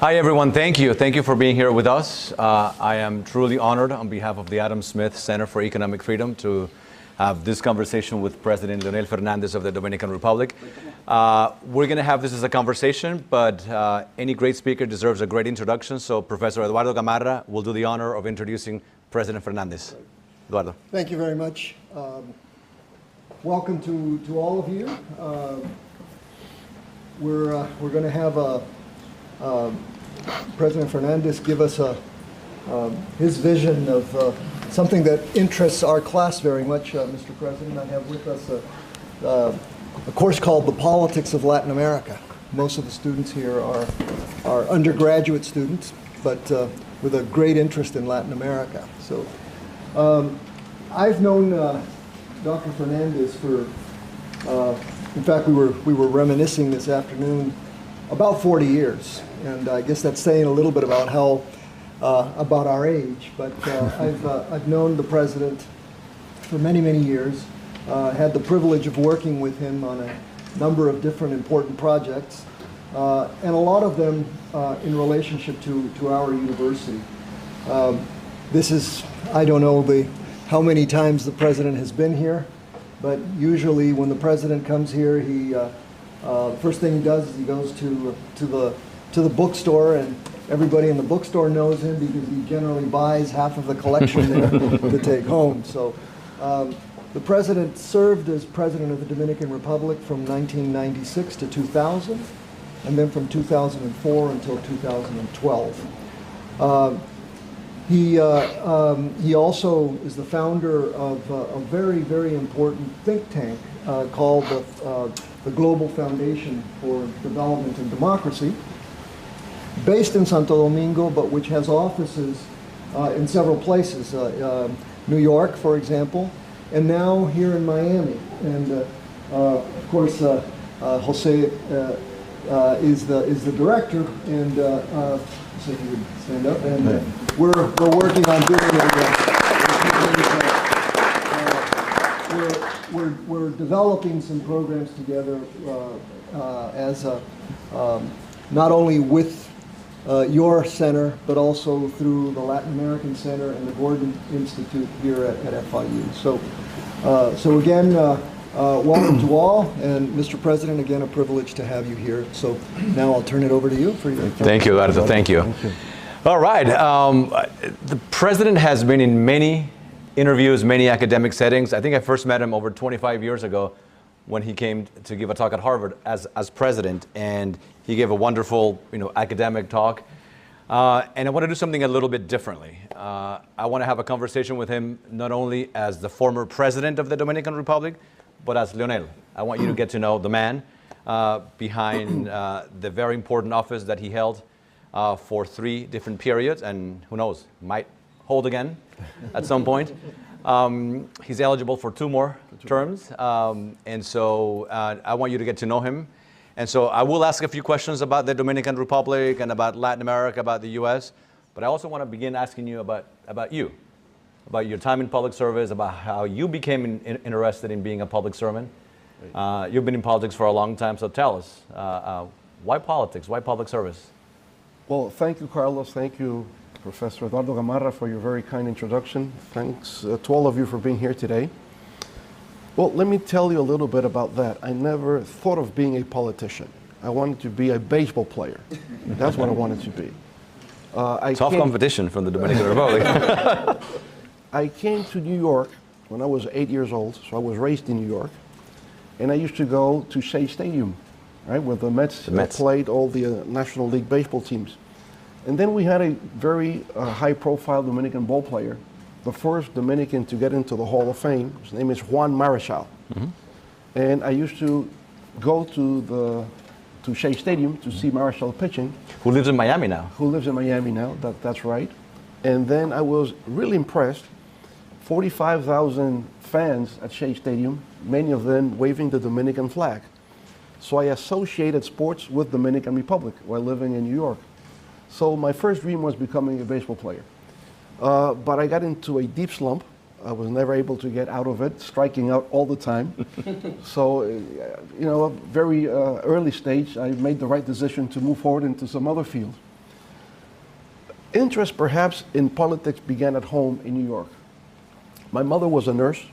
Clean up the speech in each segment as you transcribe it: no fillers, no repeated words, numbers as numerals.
Hi, everyone. Thank you. Thank you for being here with us. I am truly honored on behalf of the Adam Smith Center for Economic Freedom to have this conversation with President Leonel Fernández of the Dominican Republic. We're going to have this as a conversation, but any great speaker deserves a great introduction. So Professor Eduardo Gamarra will do the honor of introducing President Fernández. Eduardo. Thank you very much. Welcome to all of you. We're going to have President Fernández give us his vision of something that interests our class very much, Mr. President. I have with us a course called The Politics of Latin America. Most of the students here are undergraduate students, but with a great interest in Latin America. So I've known Dr. Fernández for, in fact, we were reminiscing this afternoon, about 40 years. And I guess that's saying a little bit about how, about our age. But I've known the president for many, many years. Had the privilege of working with him on a number of different important projects, and a lot of them in relationship to our university. This is, I don't know how many times the president has been here, but usually when the president comes here, he first thing he does is he goes to the bookstore, and everybody in the bookstore knows him because he generally buys half of the collection there to take home. So the president served as president of the Dominican Republic from 1996 to 2000, and then from 2004 until 2012. He also is the founder of a very, very important think tank called the Global Foundation for Development and Democracy, based in Santo Domingo, but which has offices in several places. New York, for example, and now here in Miami. And of course, Jose is the director, and so you would stand up. And we're working on doing we're developing some programs together as not only with your center, but also through the Latin American Center and the Gordon Institute here at FIU. So again, welcome to all, and Mr. President, again, a privilege to have you here. So now I'll turn it over to you for your. Thank you, Eduardo. Thank you. All right. The president has been in many interviews, many academic settings. I think I first met him over 25 years ago when he came to give a talk at Harvard as president, and he gave a wonderful, academic talk. And I want to do something a little bit differently. I want to have a conversation with him not only as the former president of the Dominican Republic, but as Leonel. I want you to get to know the man behind the very important office that he held for 3 different periods, and who knows, might hold again at some point. He's eligible for 2 more terms, and so I want you to get to know him. And so I will ask a few questions about the Dominican Republic and about Latin America, about the U.S., but I also want to begin asking you about you, about your time in public service, about how you became interested in being a public servant. You've been in politics for a long time, so tell us, why politics? Why public service? Well, thank you, Carlos. Thank you, Professor Eduardo Gamarra, for your very kind introduction. Thanks to all of you for being here today. Well, let me tell you a little bit about that. I never thought of being a politician. I wanted to be a baseball player. That's what I wanted to be. Tough competition from the Dominican Republic. I came to New York when I was 8 years old, so I was raised in New York. And I used to go to Shea Stadium, right, where the Mets played all the National League baseball teams. And then we had a very high-profile Dominican ball player, the first Dominican to get into the Hall of Fame. His name is Juan Marichal. Mm-hmm. And I used to go to Shea Stadium to see Marichal pitching. Who lives in Miami now. Who lives in Miami now, that's right. And then I was really impressed. 45,000 fans at Shea Stadium, many of them waving the Dominican flag. So I associated sports with Dominican Republic while living in New York. So my first dream was becoming a baseball player. But I got into a deep slump. I was never able to get out of it, striking out all the time. So, a very early stage, I made the right decision to move forward into some other field. Interest perhaps in politics began at home in New York. My mother was a nurse,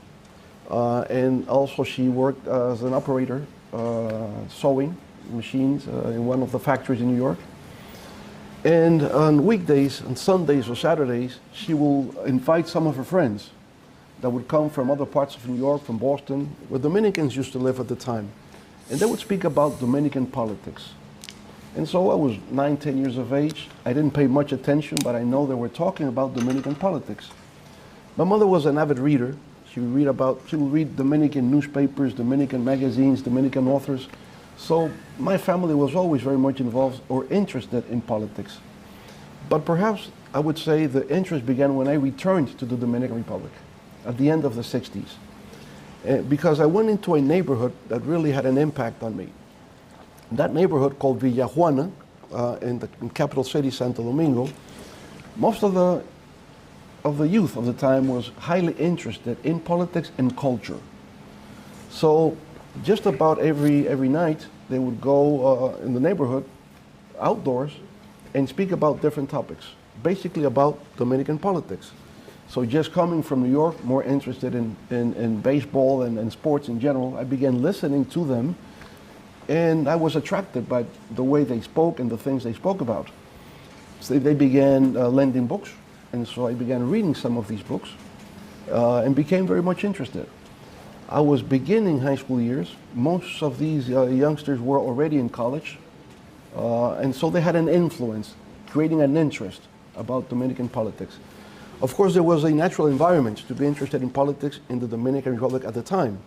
and also she worked as an operator, sewing machines in one of the factories in New York. And on weekdays, on Sundays or Saturdays, she will invite some of her friends that would come from other parts of New York, from Boston, where Dominicans used to live at the time. And they would speak about Dominican politics. And so I was 9, 10 years of age. I didn't pay much attention, but I know they were talking about Dominican politics. My mother was an avid reader. She would read Dominican newspapers, Dominican magazines, Dominican authors. So my family was always very much involved or interested in politics. But perhaps I would say the interest began when I returned to the Dominican Republic at the end of the 60s. Because I went into a neighborhood that really had an impact on me. That neighborhood called Villa Juana, in the capital city, Santo Domingo, most of the youth of the time was highly interested in politics and culture. So just about every night, they would go in the neighborhood, outdoors, and speak about different topics, basically about Dominican politics. So just coming from New York, more interested in baseball and sports in general, I began listening to them, and I was attracted by the way they spoke and the things they spoke about. So they began lending books, and so I began reading some of these books and became very much interested. I was beginning high school years. Most of these youngsters were already in college, and so they had an influence, creating an interest about Dominican politics. Of course, there was a natural environment to be interested in politics in the Dominican Republic at the time.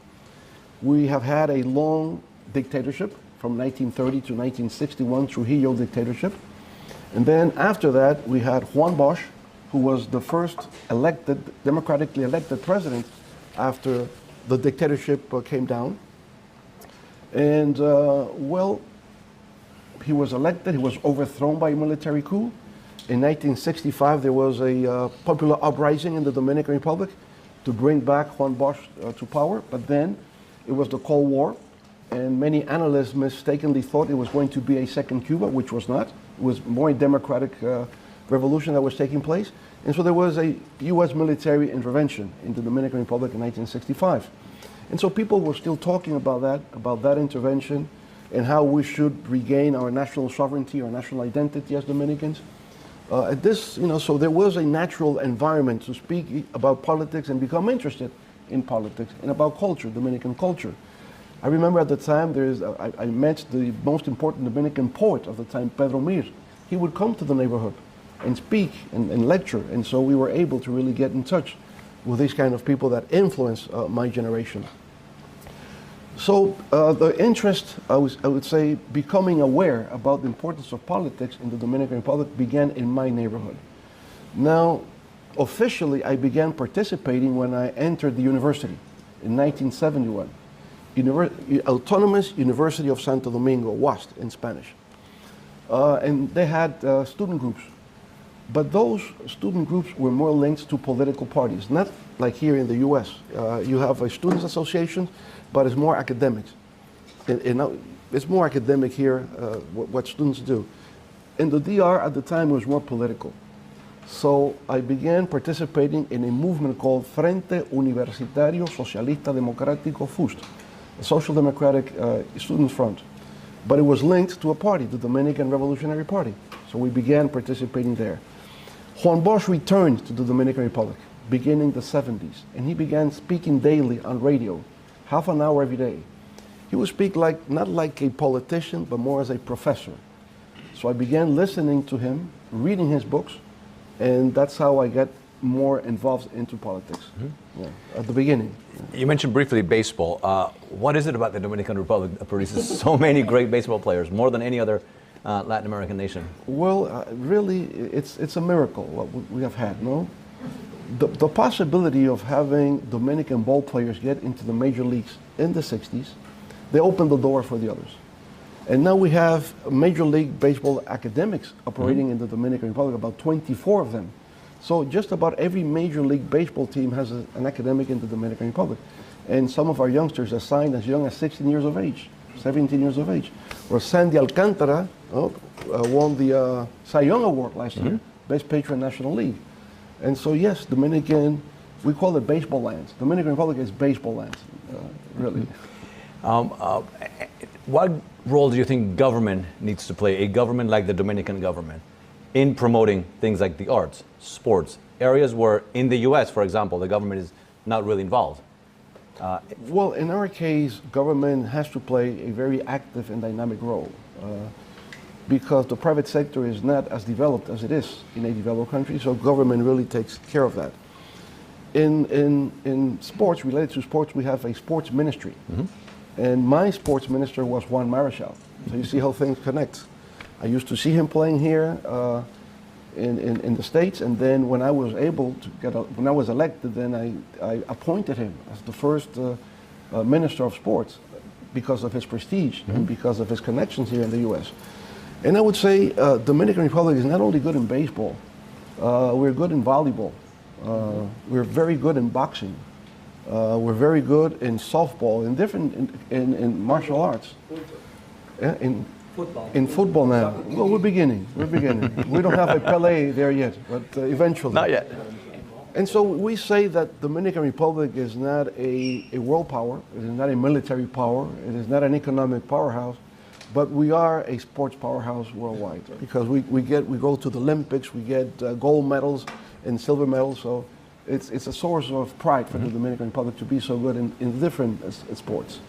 We have had a long dictatorship from 1930 to 1961, Trujillo dictatorship. And then after that, we had Juan Bosch, who was the first democratically elected president after the dictatorship came down. And well, he was elected, he was overthrown by a military coup. In 1965, there was a popular uprising in the Dominican Republic to bring back Juan Bosch to power, but then it was the Cold War, and many analysts mistakenly thought it was going to be a second Cuba, which was not. It was more a democratic revolution that was taking place, and so there was a U.S. military intervention in the Dominican Republic in 1965. And so people were still talking about that intervention, and how we should regain our national sovereignty, our national identity as Dominicans. So there was a natural environment to speak about politics and become interested in politics and about culture, Dominican culture. I remember at the time I met the most important Dominican poet of the time, Pedro Mir. He would come to the neighborhood and speak and lecture, and so we were able to really get in touch with these kind of people that influenced my generation. So the interest, I would say, becoming aware about the importance of politics in the Dominican Republic began in my neighborhood. Now, officially, I began participating when I entered the university in 1971. Autonomous University of Santo Domingo, UAST in Spanish. And they had student groups. But those student groups were more linked to political parties, not like here in the US. You have a students' association, but it's more academics. It's more academic here, what students do. In the DR at the time, it was more political. So I began participating in a movement called Frente Universitario Socialista Democrático FUST, a social democratic student front. But it was linked to a party, the Dominican Revolutionary Party. So we began participating there. Juan Bosch returned to the Dominican Republic beginning the 70s, and he began speaking daily on radio, half an hour every day. He would speak not like a politician, but more as a professor. So I began listening to him, reading his books, and that's how I got more involved into politics. At the beginning. You mentioned briefly baseball. What is it about the Dominican Republic that produces so many great baseball players, more than any other Latin American nation? Well, really, it's a miracle what we have had, no? The possibility of having Dominican ball players get into the major leagues in the 60s, they opened the door for the others. And now we have Major League Baseball academics operating in the Dominican Republic, about 24 of them. So just about every Major League Baseball team has an academic in the Dominican Republic. And some of our youngsters are signed as young as 16 years of age, 17 years of age. Or Sandy Alcantara won the Cy Young Award last year best patron national league. And so yes, Dominican, we call it baseball lands. Dominican Republic is baseball lands, really. What role do you think government needs to play, a government like the Dominican government, in promoting things like the arts, sports, areas where in the US, for example, the government is not really involved? Well, in our case, government has to play a very active and dynamic role because the private sector is not as developed as it is in a developed country, so government really takes care of that. In sports, related to sports, we have a sports ministry. And my sports minister was Juan Marichal. So you see how things connect. I used to see him playing here in the States, and then when I was able to when I was elected, then I appointed him as the first minister of sports because of his prestige and because of his connections here in the U.S. And I would say Dominican Republic is not only good in baseball, we're good in volleyball, we're very good in boxing, we're very good in softball, in martial arts, in football now. Well, we're beginning. We don't have a Pelé there yet, but eventually. Not yet. And so we say that Dominican Republic is not a world power, it is not a military power, it is not an economic powerhouse, but we are a sports powerhouse worldwide because we go to the Olympics, we get gold medals and silver medals, so it's a source of pride for the Dominican Republic to be so good in different sports.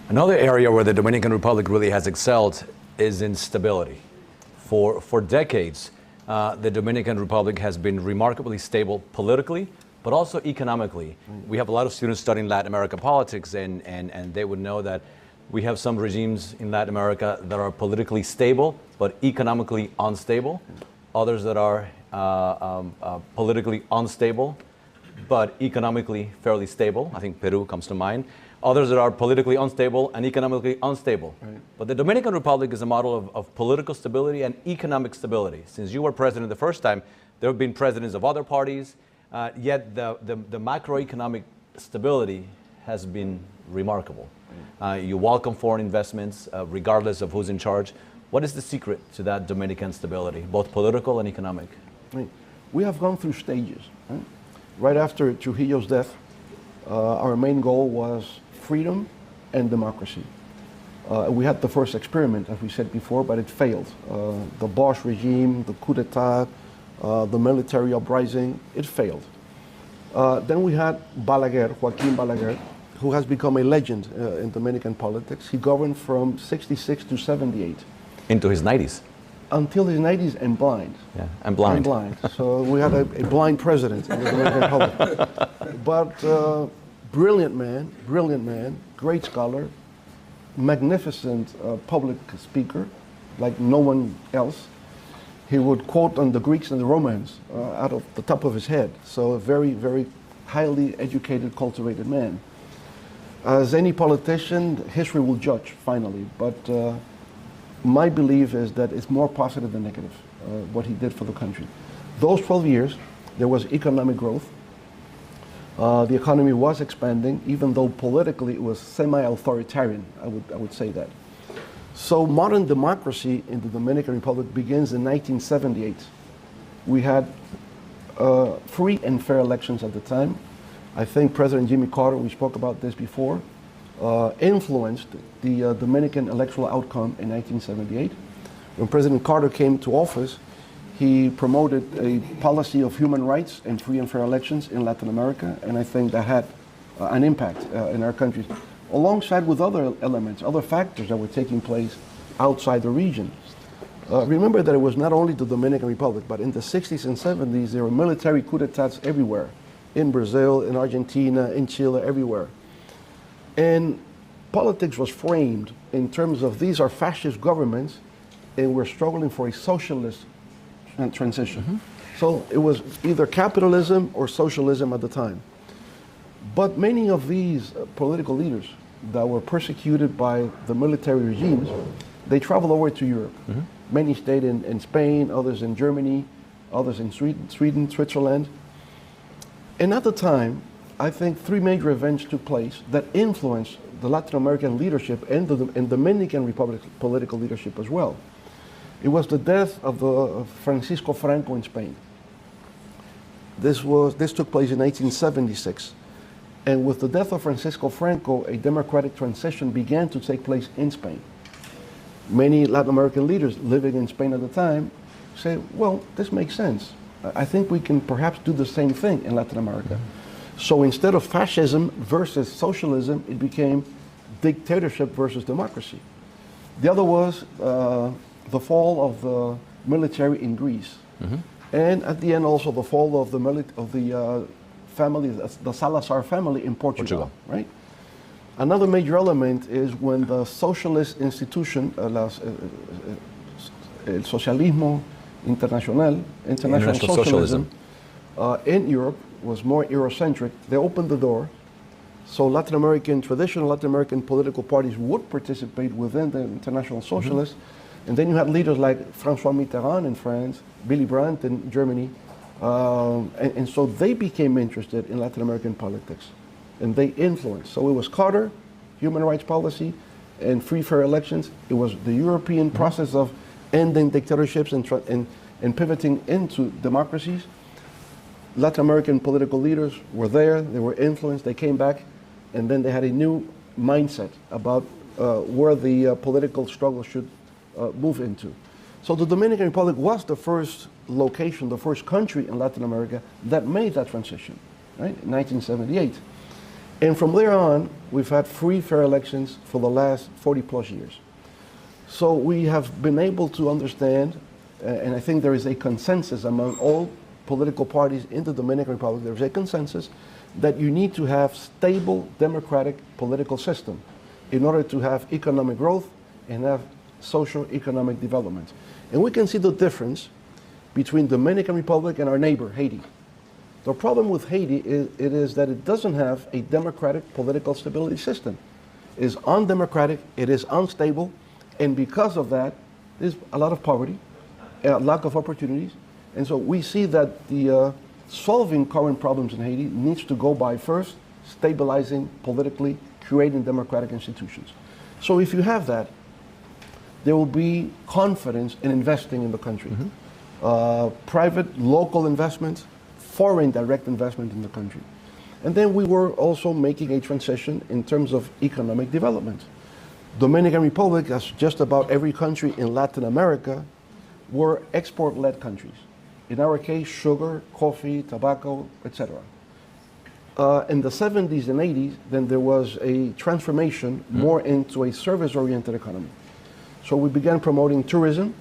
Another area where the Dominican Republic really has excelled is in stability. For decades, the Dominican Republic has been remarkably stable politically, but also economically. We have a lot of students studying Latin American politics, and they would know that we have some regimes in Latin America that are politically stable, but economically unstable. Others that are politically unstable, but economically fairly stable. I think Peru comes to mind. Others that are politically unstable and economically unstable. Right. But the Dominican Republic is a model of political stability and economic stability. Since you were president the first time, there have been presidents of other parties, yet the macroeconomic stability has been remarkable. You welcome foreign investments regardless of who's in charge. What is the secret to that Dominican stability, both political and economic? Right. We have gone through stages. Right after Trujillo's death, our main goal was freedom and democracy. We had the first experiment, as we said before, but it failed. The Bosch regime, the coup d'etat, the military uprising, it failed. Then we had Balaguer, Joaquin Balaguer, who has become a legend in Dominican politics. He governed from 66 to 78. Into his 90s. Until his 90s and blind. Yeah, and blind. And blind. So we had a blind president in the Dominican Republic. But brilliant man, great scholar, magnificent public speaker, like no one else. He would quote on the Greeks and the Romans out of the top of his head. So a very, very highly educated, cultivated man. As any politician, history will judge finally, but my belief is that it's more positive than negative, what he did for the country. Those 12 years, there was economic growth. The economy was expanding, even though politically it was semi-authoritarian, I would say that. So modern democracy in the Dominican Republic begins in 1978. We had free and fair elections at the time. I think President Jimmy Carter, we spoke about this before, influenced the Dominican electoral outcome in 1978. When President Carter came to office, he promoted a policy of human rights and free and fair elections in Latin America, and I think that had an impact in our countries, alongside with other elements, other factors that were taking place outside the region. Remember that it was not only the Dominican Republic, but in the 60s and 70s, there were military coup d'etats everywhere, in Brazil, in Argentina, in Chile, everywhere. And politics was framed in terms of these are fascist governments, and we're struggling for a socialist transition. So it was either capitalism or socialism at the time. But many of these political leaders that were persecuted by the military regimes, they traveled over to Europe. Many stayed in Spain, others in Germany, others in Sweden, Switzerland. And at the time, I think three major events took place that influenced the Latin American leadership and the Dominican Republic political leadership as well. It was the death of Francisco Franco in Spain. This took place in 1876. And with the death of Francisco Franco, a democratic transition began to take place in Spain. Many Latin American leaders living in Spain at the time say, well, this makes sense. I think we can perhaps do the same thing in Latin America. So instead of fascism versus socialism, it became dictatorship versus democracy. The other was the fall of the military in Greece. And at the end also the fall of the family, the Salazar family in Portugal. Right? Another major element is when the socialist institution, el socialismo international socialism in Europe was more Eurocentric. They opened the door, so traditional Latin American political parties would participate within the international socialists. And then you had leaders like François Mitterrand in France, Willy Brandt in Germany, and so they became interested in Latin American politics, and they influenced. So it was Carter, human rights policy, and free, fair elections. It was the European process of ending dictatorships and pivoting into democracies. Latin American political leaders were there, they were influenced, they came back, and then they had a new mindset about where the political struggle should move into. So the Dominican Republic was the first location, the first country in Latin America that made that transition, right, in 1978. And from there on, we've had free, fair elections for the last 40 plus years. So we have been able to understand, and I think there is a consensus among all political parties in the Dominican Republic, there's a consensus that you need to have stable democratic political system in order to have economic growth and have social economic development. And we can see the difference between Dominican Republic and our neighbor, Haiti. The problem with Haiti is that it doesn't have a democratic political stability system. It is undemocratic, it is unstable, and because of that, there's a lot of poverty, a lack of opportunities. And so we see that the solving current problems in Haiti needs to go by first stabilizing politically, creating democratic institutions. So if you have that, there will be confidence in investing in the country. Private, local investments, foreign direct investment in the country. And then we were also making a transition in terms of economic development. Dominican Republic, as just about every country in Latin America, were export-led countries. In our case, sugar, coffee, tobacco, etc. In the 70s and 80s, then there was a transformation more into a service-oriented economy. So we began promoting tourism,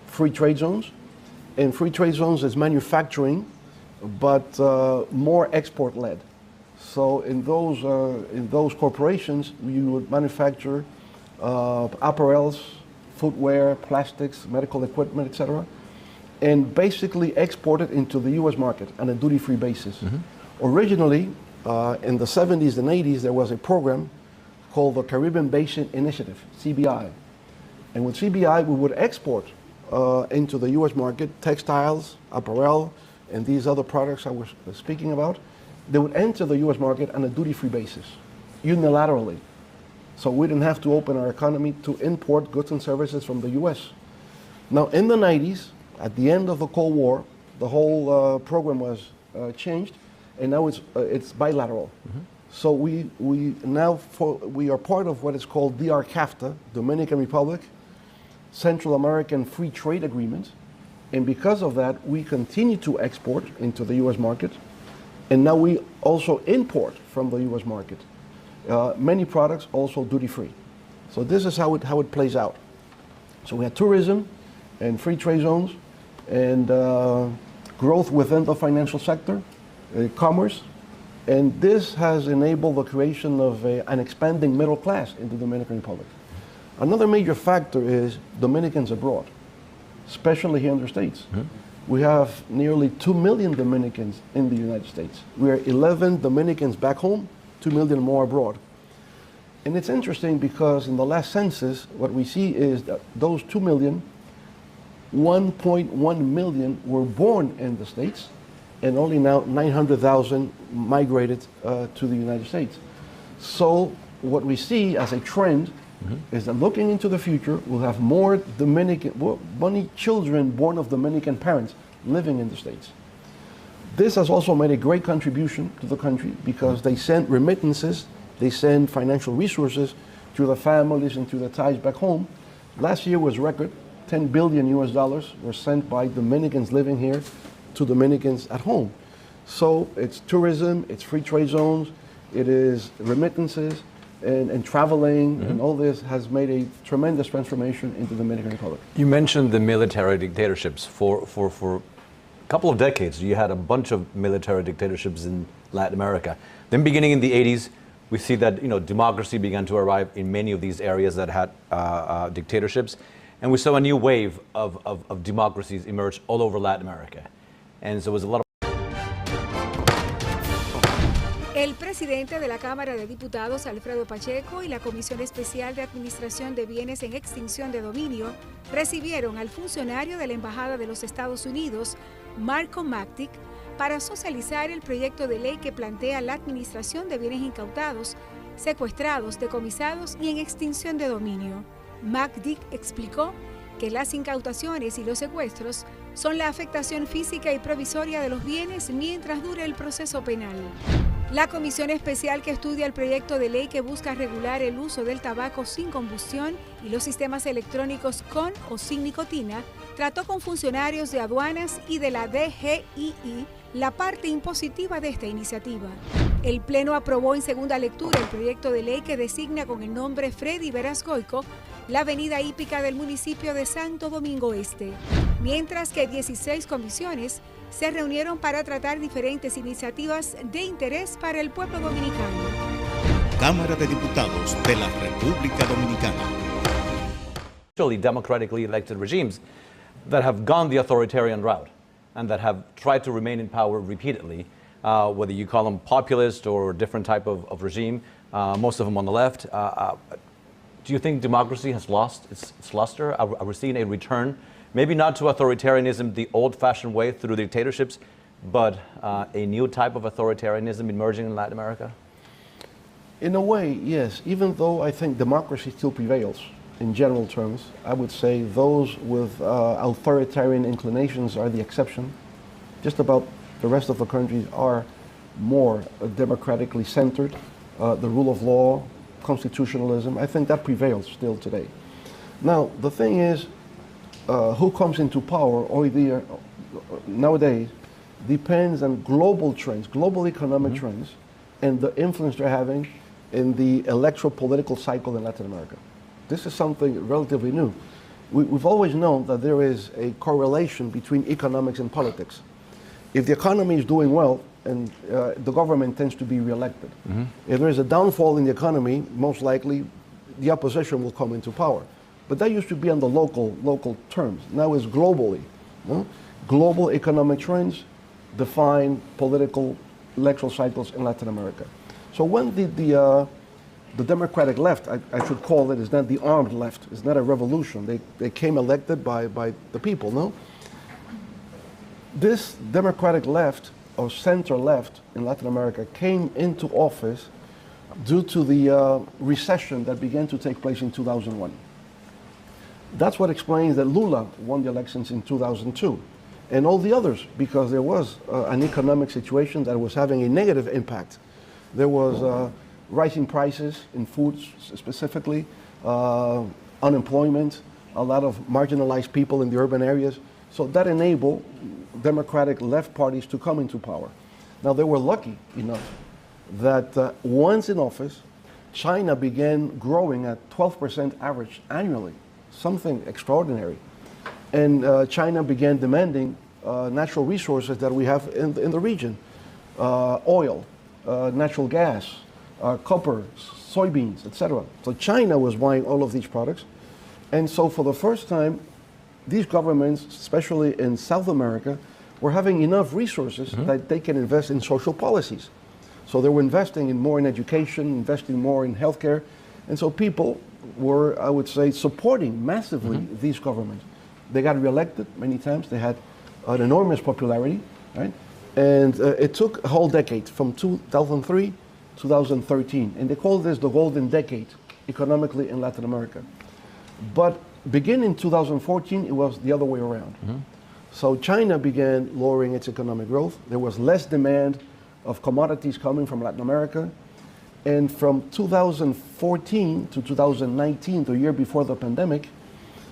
free trade zones, and free trade zones is manufacturing, but more export-led. So in those corporations, you would manufacture apparels, footwear, plastics, medical equipment, etc., and basically export it into the U.S. market on a duty-free basis. Originally, in the 70s and 80s, there was a program called the Caribbean Basin Initiative, CBI. And with CBI, we would export into the U.S. market textiles, apparel, and these other products I was speaking about. They would enter the U.S. market on a duty-free basis, unilaterally. So we didn't have to open our economy to import goods and services from the U.S. Now, in the 90s, at the end of the Cold War, the whole program was changed, and now it's bilateral. So we are part of what is called DR-CAFTA, Dominican Republic, Central American Free Trade Agreement, and because of that, we continue to export into the U.S. market, and now we also import from the U.S. market. Many products also duty-free. So this is how it plays out. So we had tourism and free trade zones and growth within the financial sector, commerce, and this has enabled the creation of an expanding middle class in the Dominican Republic. Another major factor is Dominicans abroad, especially here in the States. We have nearly 2 million Dominicans in the United States. We are 11 Dominicans back home, 2 million more abroad. And it's interesting because in the last census, what we see is that those 2 million, 1.1 million were born in the States, and only now 900,000 migrated to the United States. So what we see as a trend is that looking into the future, we'll have more children born of Dominican parents living in the States. This has also made a great contribution to the country because they send remittances, they send financial resources to the families and to the ties back home. Last year was record, $10 billion were sent by Dominicans living here to Dominicans at home. So it's tourism, it's free trade zones, it is remittances, and traveling, and all this has made a tremendous transformation into the Dominican Republic. You mentioned the military dictatorships. For a couple of decades, you had a bunch of military dictatorships in Latin America. Then beginning in the 80s, we see that democracy began to arrive in many of these areas that had dictatorships. And we saw a new wave of democracies emerge all over Latin America. And so it was a lot of... El presidente de la Cámara de Diputados, Alfredo Pacheco, y la Comisión Especial de Administración de Bienes en Extinción de Dominio recibieron al funcionario de la Embajada de los Estados Unidos, Marco Mactic, para socializar el proyecto de ley que plantea la administración de bienes incautados, secuestrados, decomisados y en extinción de dominio. Mactic explicó que las incautaciones y los secuestros son la afectación física y provisoria de los bienes mientras dure el proceso penal. La comisión especial que estudia el proyecto de ley que busca regular el uso del tabaco sin combustión y los sistemas electrónicos con o sin nicotina trató con funcionarios de aduanas y de la DGII la parte impositiva de esta iniciativa. El Pleno aprobó en segunda lectura el proyecto de ley que designa con el nombre Freddy Verasgoico la avenida hípica del municipio de Santo Domingo Este, mientras que 16 comisiones se reunieron para tratar diferentes iniciativas de interés para el pueblo dominicano. Cámara de Diputados de la República Dominicana. Actually democratically elected regimes that have gone the authoritarian route and that have tried to remain in power repeatedly, whether you call them populist or different type of regime, most of them on the left. Do you think democracy has lost its luster? Are we seeing a return, maybe not to authoritarianism the old-fashioned way through dictatorships, but a new type of authoritarianism emerging in Latin America? In a way, yes. Even though I think democracy still prevails in general terms, I would say those with authoritarian inclinations are the exception. Just about the rest of the countries are more democratically centered. The rule of law, constitutionalism, I think that prevails still today. Now, the thing is, who comes into power nowadays depends on global trends, global economic trends, and the influence they're having in the electoral political cycle in Latin America. This is something relatively new. We've always known that there is a correlation between economics and politics. If the economy is doing well, and the government tends to be reelected. If there is a downfall in the economy, most likely the opposition will come into power. But that used to be on the local terms. Now it's globally. No? Global economic trends define political electoral cycles in Latin America. So when the democratic left, I should call it, is not the armed left, it's not a revolution. They came elected by the people, no? This democratic left or center left in Latin America came into office due to the recession that began to take place in 2001. That's what explains that Lula won the elections in 2002 and all the others, because there was an economic situation that was having a negative impact. There was rising prices in foods specifically, unemployment, a lot of marginalized people in the urban areas. So that enabled democratic left parties to come into power. Now, they were lucky enough that once in office, China began growing at 12% average annually, something extraordinary. And China began demanding natural resources that we have in the region, oil, natural gas, copper, soybeans, etc. So China was buying all of these products. And so for the first time, these governments, especially in South America, were having enough resources that they can invest in social policies. So they were investing more in education, investing more in healthcare. And so people were, I would say, supporting massively these governments. They got reelected many times. They had an enormous popularity, right? And it took a whole decade, from 2003 to 2013. And they call this the golden decade economically in Latin America. But beginning in 2014, it was the other way around. So China began lowering its economic growth. There was less demand of commodities coming from Latin America. And from 2014 to 2019, the year before the pandemic,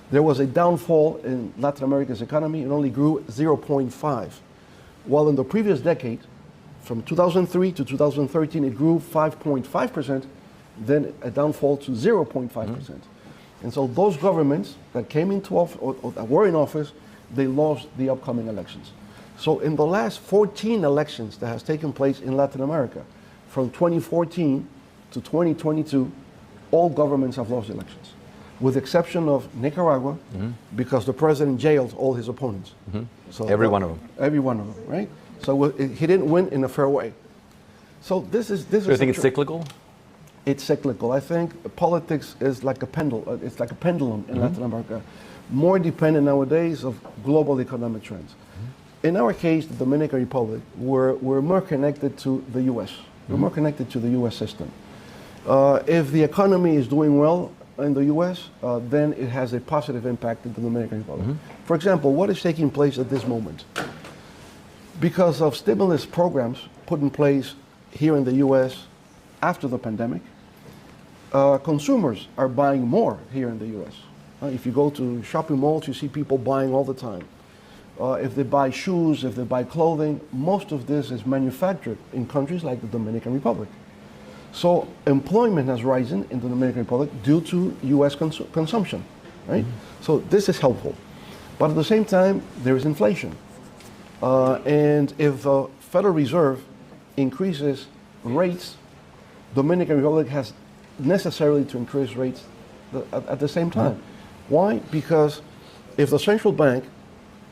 there was a downfall in Latin America's economy. It only grew 0.5. While in the previous decade, from 2003 to 2013, it grew 5.5%, then a downfall to 0.5%. And so those governments that came into office, or that were in office, they lost the upcoming elections. So in the last 14 elections that has taken place in Latin America, from 2014 to 2022, all governments have lost elections, with the exception of Nicaragua, because the president jailed all his opponents. So every one of them. Every one of them, right? So he didn't win in a fair way. So this is. So you think it's cyclical? It's cyclical. I think politics is like a pendulum. It's like a pendulum in Latin America, more dependent nowadays of global economic trends. In our case, the Dominican Republic, we're more connected to the U.S. We're more connected to the U.S. system. If the economy is doing well in the U.S., then it has a positive impact in the Dominican Republic. For example, what is taking place at this moment? Because of stimulus programs put in place here in the U.S. after the pandemic, consumers are buying more here in the U.S. If you go to shopping malls, you see people buying all the time. If they buy shoes, if they buy clothing, most of this is manufactured in countries like the Dominican Republic. So employment has risen in the Dominican Republic due to U.S. consumption, right? So this is helpful. But at the same time, there is inflation. And if the Federal Reserve increases rates, Dominican Republic has necessarily to increase rates at the same time. Why? Because if the central bank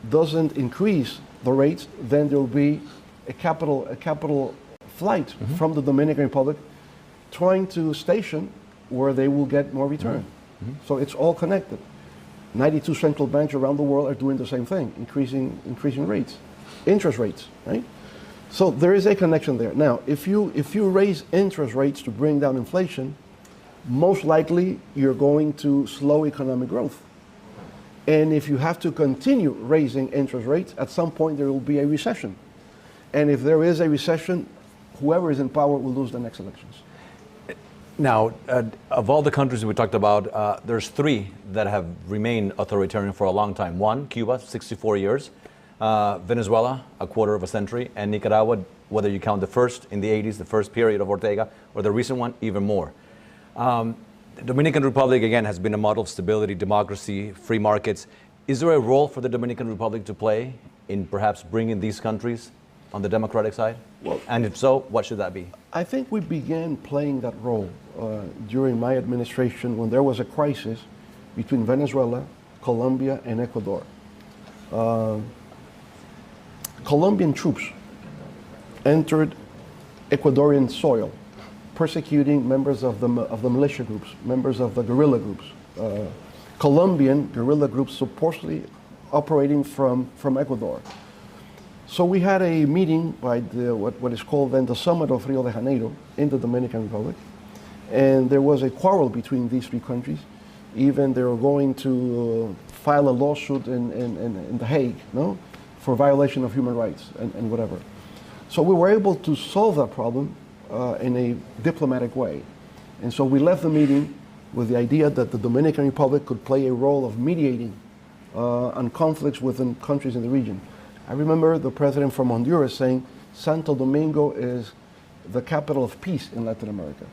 doesn't increase the rates, then there will be a capital flight from the Dominican Republic trying to station where they will get more return. So it's all connected. 92 central banks around the world are doing the same thing, increasing rates, interest rates, right? So there is a connection there. Now, if you raise interest rates to bring down inflation, most likely you're going to slow economic growth. And if you have to continue raising interest rates, at some point there will be a recession. And if there is a recession, whoever is in power will lose the next elections. Now, of all the countries we talked about, there's three that have remained authoritarian for a long time. One, Cuba, 64 years. Venezuela, a quarter of a century. And Nicaragua, whether you count the first in the 80s, the first period of Ortega, or the recent one, even more. The Dominican Republic, again, has been a model of stability, democracy, free markets. Is there a role for the Dominican Republic to play in perhaps bringing these countries on the democratic side? Well, and if so, what should that be? I think we began playing that role during my administration when there was a crisis between Venezuela, Colombia, and Ecuador. Colombian troops entered Ecuadorian soil, persecuting members of the militia groups, members of the guerrilla groups. Colombian guerrilla groups supposedly operating from Ecuador. So we had a meeting by what is called then the Summit of Rio de Janeiro in the Dominican Republic, and there was a quarrel between these three countries. Even they were going to file a lawsuit in The Hague, no, for violation of human rights and whatever. So we were able to solve that problem in a diplomatic way. And so we left the meeting with the idea that the Dominican Republic could play a role of mediating on conflicts within countries in the region. I remember the president from Honduras saying Santo Domingo is the capital of peace in Latin America.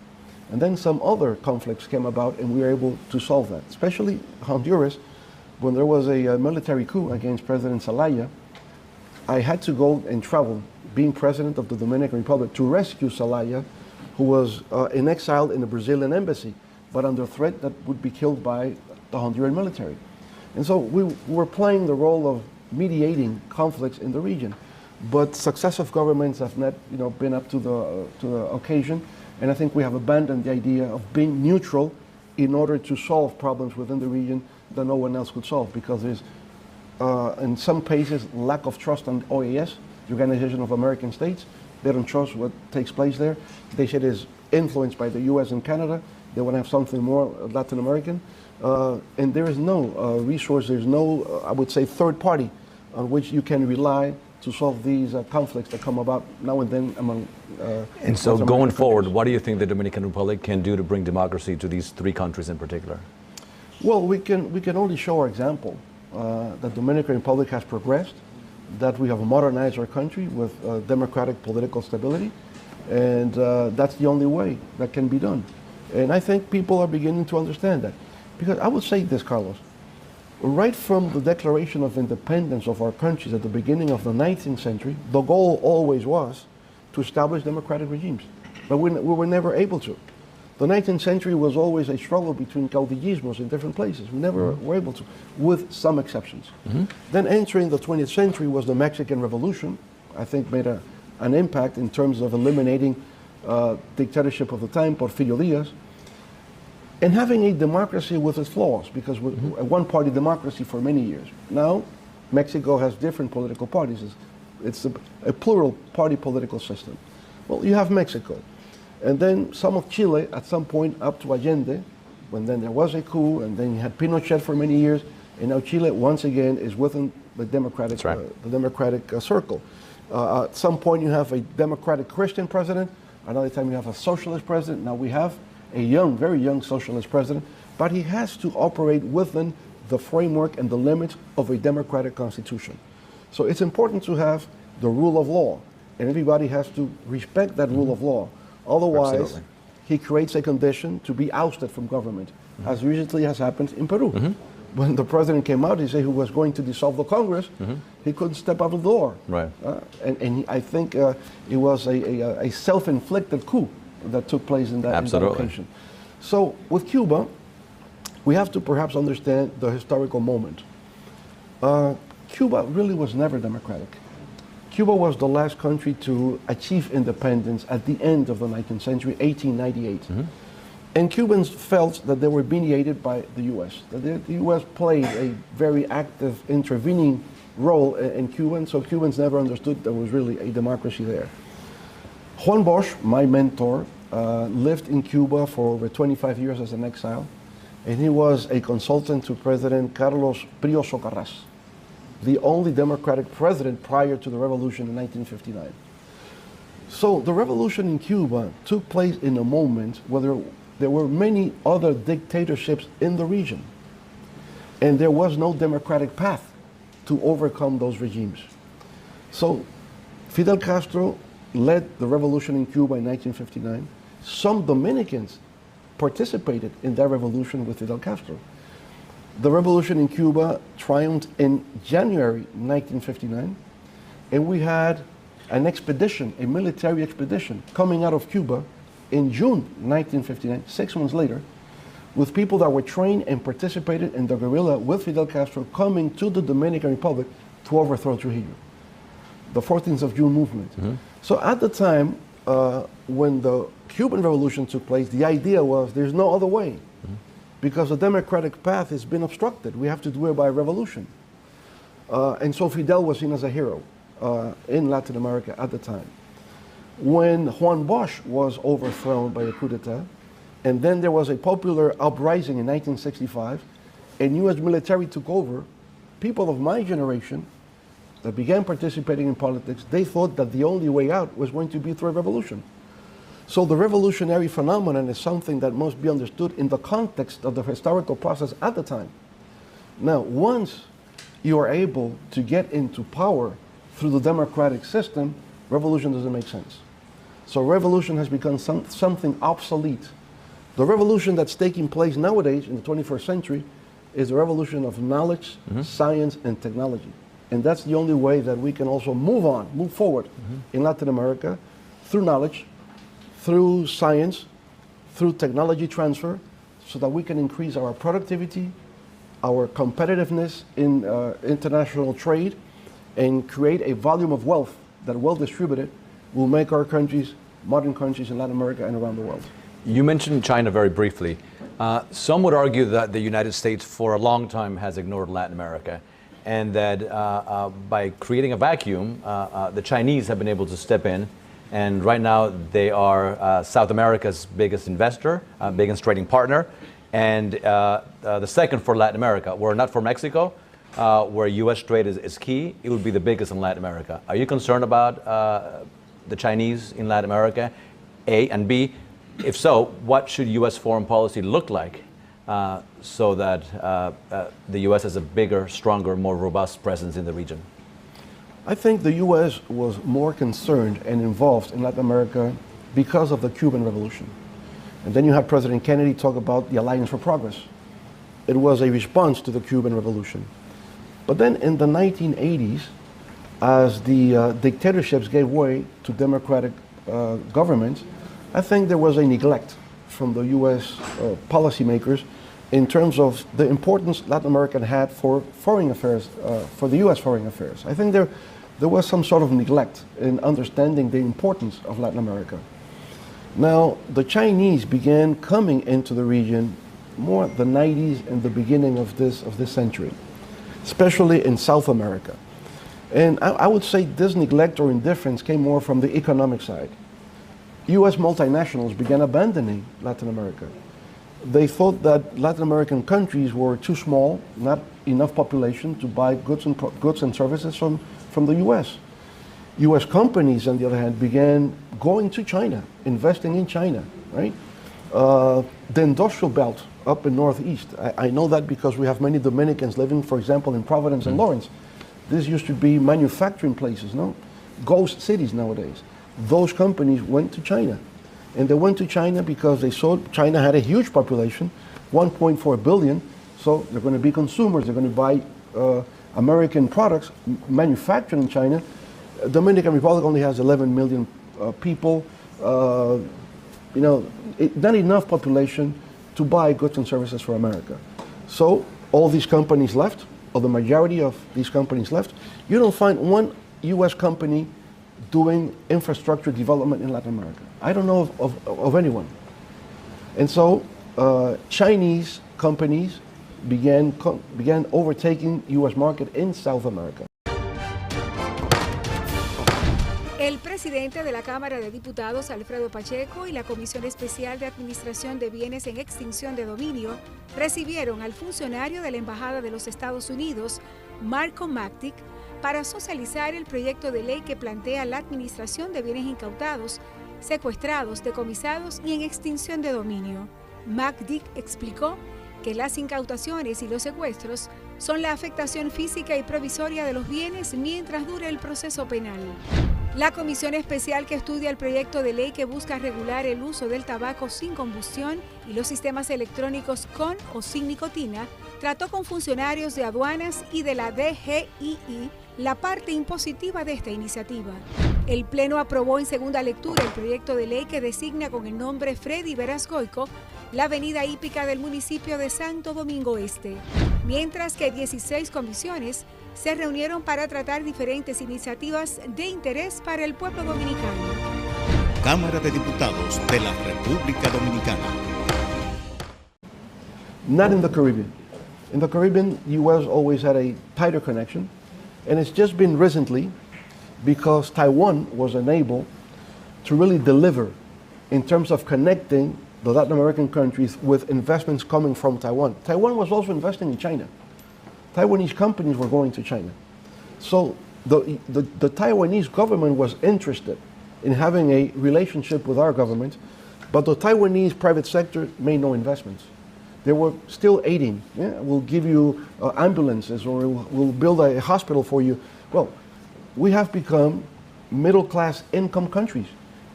And then some other conflicts came about and we were able to solve that, especially Honduras. When there was a military coup against President Zelaya, I had to go and travel, being president of the Dominican Republic, to rescue Zelaya, who was in exile in the Brazilian embassy, but under threat that would be killed by the Honduran military. And so we were playing the role of mediating conflicts in the region. But successive governments have not been up to the occasion, and I think we have abandoned the idea of being neutral in order to solve problems within the region that no one else could solve, because there's in some cases lack of trust on OAS, the Organization of American States. They don't trust what takes place there. They say it is influenced by the US and Canada. They want to have something more Latin American. And there is no resource, there's no, I would say, third party on which you can rely to solve these conflicts that come about now and then among And so going forward, what do you think the Dominican Republic can do to bring democracy to these three countries in particular? Well, we can only show our example. The Dominican Republic has progressed, that we have modernized our country with democratic political stability, and that's the only way that can be done. And I think people are beginning to understand that. Because I would say this, Carlos, right from the Declaration of Independence of our countries at the beginning of the 19th century, the goal always was to establish democratic regimes. But we were never able to. The 19th century was always a struggle between caudillismos in different places. We never were able to, with some exceptions. Then entering the 20th century was the Mexican Revolution. I think made an impact in terms of eliminating dictatorship of the time, Porfirio Diaz, and having a democracy with its flaws, because a one-party democracy for many years. Now, Mexico has different political parties. It's a plural party political system. Well, you have Mexico. And then some of Chile at some point up to Allende, when then there was a coup, and then you had Pinochet for many years, and now Chile once again is within the democratic, circle. At some point you have a democratic Christian president, another time you have a socialist president. Now we have a young, very young socialist president, but he has to operate within the framework and the limits of a democratic constitution. So it's important to have the rule of law, and everybody has to respect that rule of law. Otherwise, absolutely, he creates a condition to be ousted from government, as recently has happened in Peru. When the president came out, he said he was going to dissolve the Congress. He couldn't step out of the door. Right. I think it was a self-inflicted coup that took place in that location. So with Cuba, we have to perhaps understand the historical moment. Cuba really was never democratic. Cuba was the last country to achieve independence at the end of the 19th century, 1898. And Cubans felt that they were mediated by the U.S., that the U.S. played a very active intervening role in Cuba, and so Cubans never understood there was really a democracy there. Juan Bosch, my mentor, lived in Cuba for over 25 years as an exile, and he was a consultant to President Carlos Prío Socarrás, the only democratic president prior to the revolution in 1959. So the revolution in Cuba took place in a moment where there were many other dictatorships in the region, and there was no democratic path to overcome those regimes. So Fidel Castro led the revolution in Cuba in 1959. Some Dominicans participated in that revolution with Fidel Castro. The revolution in Cuba triumphed in January 1959, and we had an expedition, a military expedition, coming out of Cuba in June 1959, 6 months later, with people that were trained and participated in the guerrilla with Fidel Castro coming to the Dominican Republic to overthrow Trujillo, the 14th of June movement. So at the time, when the Cuban Revolution took place, the idea was there's no other way, because the democratic path has been obstructed. We have to do it by revolution. And so Fidel was seen as a hero in Latin America at the time. When Juan Bosch was overthrown by a coup d'etat, and then there was a popular uprising in 1965, and U.S. military took over, people of my generation that began participating in politics, they thought that the only way out was going to be through a revolution. So the revolutionary phenomenon is something that must be understood in the context of the historical process at the time. Now, once you are able to get into power through the democratic system, revolution doesn't make sense. So revolution has become something obsolete. The revolution that's taking place nowadays in the 21st century is the revolution of knowledge, science, and technology. And that's the only way that we can also move forward in Latin America, through knowledge, through science, through technology transfer, so that we can increase our productivity, our competitiveness in international trade, and create a volume of wealth that, well distributed, will make our countries modern countries in Latin America and around the world. You mentioned China very briefly. Some would argue that the United States for a long time has ignored Latin America, and that by creating a vacuum, the Chinese have been able to step in And right now, they are South America's biggest investor, biggest trading partner, and the second for Latin America. We're not for Mexico, where U.S. trade is key. It would be the biggest in Latin America. Are you concerned about the Chinese in Latin America? A, and B, if so, what should U.S. foreign policy look like so that the U.S. has a bigger, stronger, more robust presence in the region? I think the U.S. was more concerned and involved in Latin America because of the Cuban Revolution. And then you have President Kennedy talk about the Alliance for Progress. It was a response to the Cuban Revolution. But then in the 1980s, as the dictatorships gave way to democratic governments, I think there was a neglect from the U.S. Policymakers in terms of the importance Latin America had for foreign affairs, for the U.S. foreign affairs. I think there was some sort of neglect in understanding the importance of Latin America. Now, the Chinese began coming into the region more the 90s and the beginning of this century, especially in South America. And I would say this neglect or indifference came more from the economic side. U.S. multinationals began abandoning Latin America. They thought that Latin American countries were too small, not enough population to buy goods and services from the U.S. U.S. companies, on the other hand, began going to China, investing in China, right? The industrial belt up in Northeast, I know that because we have many Dominicans living, for example, in Providence and Lawrence. This used to be manufacturing places, no? Ghost cities nowadays. Those companies went to China. And they went to China because they saw China had a huge population, 1.4 billion, so they're going to be consumers, they're going to buy American products manufactured in China. Dominican Republic only has 11 million people, not enough population to buy goods and services for America. So all these companies left, or the majority of these companies left. You don't find one U.S. company doing infrastructure development in Latin America. I don't know of anyone. And so Chinese companies began overtaking U.S. market in South America. El presidente de la Cámara de Diputados, Alfredo Pacheco, y la Comisión Especial de Administración de Bienes en Extinción de Dominio recibieron al funcionario de la Embajada de los Estados Unidos, Marco Mactic, para socializar el proyecto de ley que plantea la administración de bienes incautados, secuestrados, decomisados y en extinción de dominio. Mactic explicó que las incautaciones y los secuestros son la afectación física y provisoria de los bienes mientras dure el proceso penal. La comisión especial que estudia el proyecto de ley que busca regular el uso del tabaco sin combustión y los sistemas electrónicos con o sin nicotina trató con funcionarios de aduanas y de la DGII la parte impositiva de esta iniciativa. El Pleno aprobó en segunda lectura el proyecto de ley que designa con el nombre Freddy Verasgoico la avenida hípica del municipio de Santo Domingo Este, mientras que 16 comisiones se reunieron para tratar diferentes iniciativas de interés para el pueblo dominicano. Cámara de Diputados de la República Dominicana. Not in the Caribbean. In the Caribbean, the U.S. always had a tighter connection, and it's just been recently because Taiwan was unable to really deliver in terms of connecting the Latin American countries with investments coming from Taiwan. Taiwan was also investing in China. Taiwanese companies were going to China. So the Taiwanese government was interested in having a relationship with our government, but the Taiwanese private sector made no investments. They were still aiding. Yeah, we'll give you ambulances, or we'll build a hospital for you. Well, we have become middle-class income countries.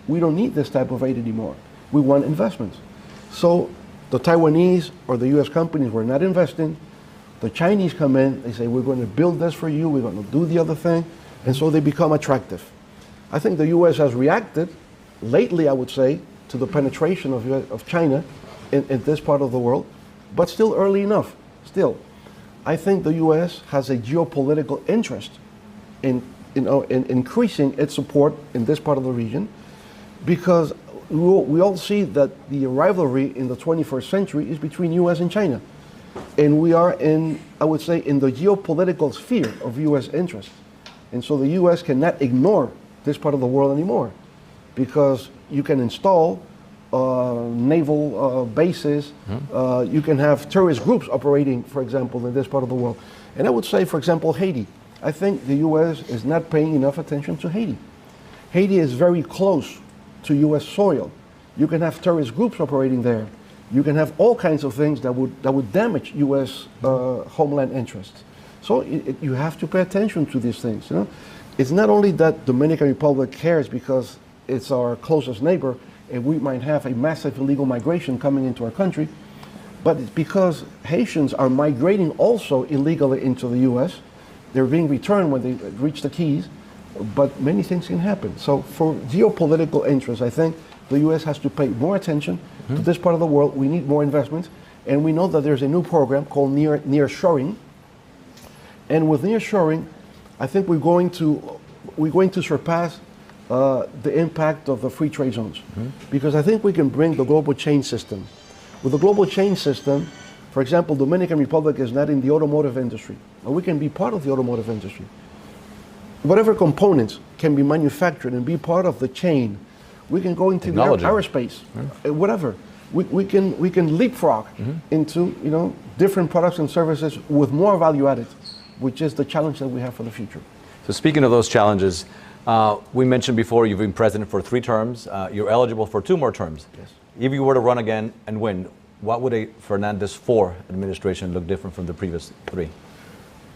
We don't need this type of aid anymore. We want investments. So the Taiwanese or the U.S. companies were not investing. The Chinese come in, they say, we're going to build this for you, we're going to do the other thing, and so they become attractive. I think the U.S. has reacted lately, I would say, to the penetration of China in this part of the world, but still early enough. Still, I think the U.S. has a geopolitical interest in increasing its support in this part of the region, because we all see that the rivalry in the 21st century is between U.S. and China. And we are in, I would say, in the geopolitical sphere of U.S. interests. And so the U.S. cannot ignore this part of the world anymore. because you can install naval bases, you can have terrorist groups operating, for example, in this part of the world. And I would say, for example, Haiti. I think the U.S. is not paying enough attention to Haiti. Haiti is very close to U.S. soil. You can have terrorist groups operating there. You can have all kinds of things that would damage U.S. Homeland interests. So you have to pay attention to these things. You know? It's not only that Dominican Republic cares because it's our closest neighbor and we might have a massive illegal migration coming into our country, but it's because Haitians are migrating also illegally into the U.S. They're being returned when they reach the Keys, but many things can happen. So for geopolitical interests, I think the U.S. has to pay more attention to this part of the world. We need more investment, and we know that there's a new program called nearshoring. And with nearshoring, I think we're going to surpass the impact of the free trade zones, because I think we can bring the global chain system. With the global chain system, for example, Dominican Republic is not in the automotive industry, but we can be part of the automotive industry. Whatever components can be manufactured and be part of the chain, we can go into the aerospace, whatever. We can leapfrog into different products and services with more value added, which is the challenge that we have for the future. So speaking of those challenges, we mentioned before you've been president for 3 terms. You're eligible for 2 more terms. Yes. If you were to run again and win, what would a Fernandez 4 administration look different from the previous 3?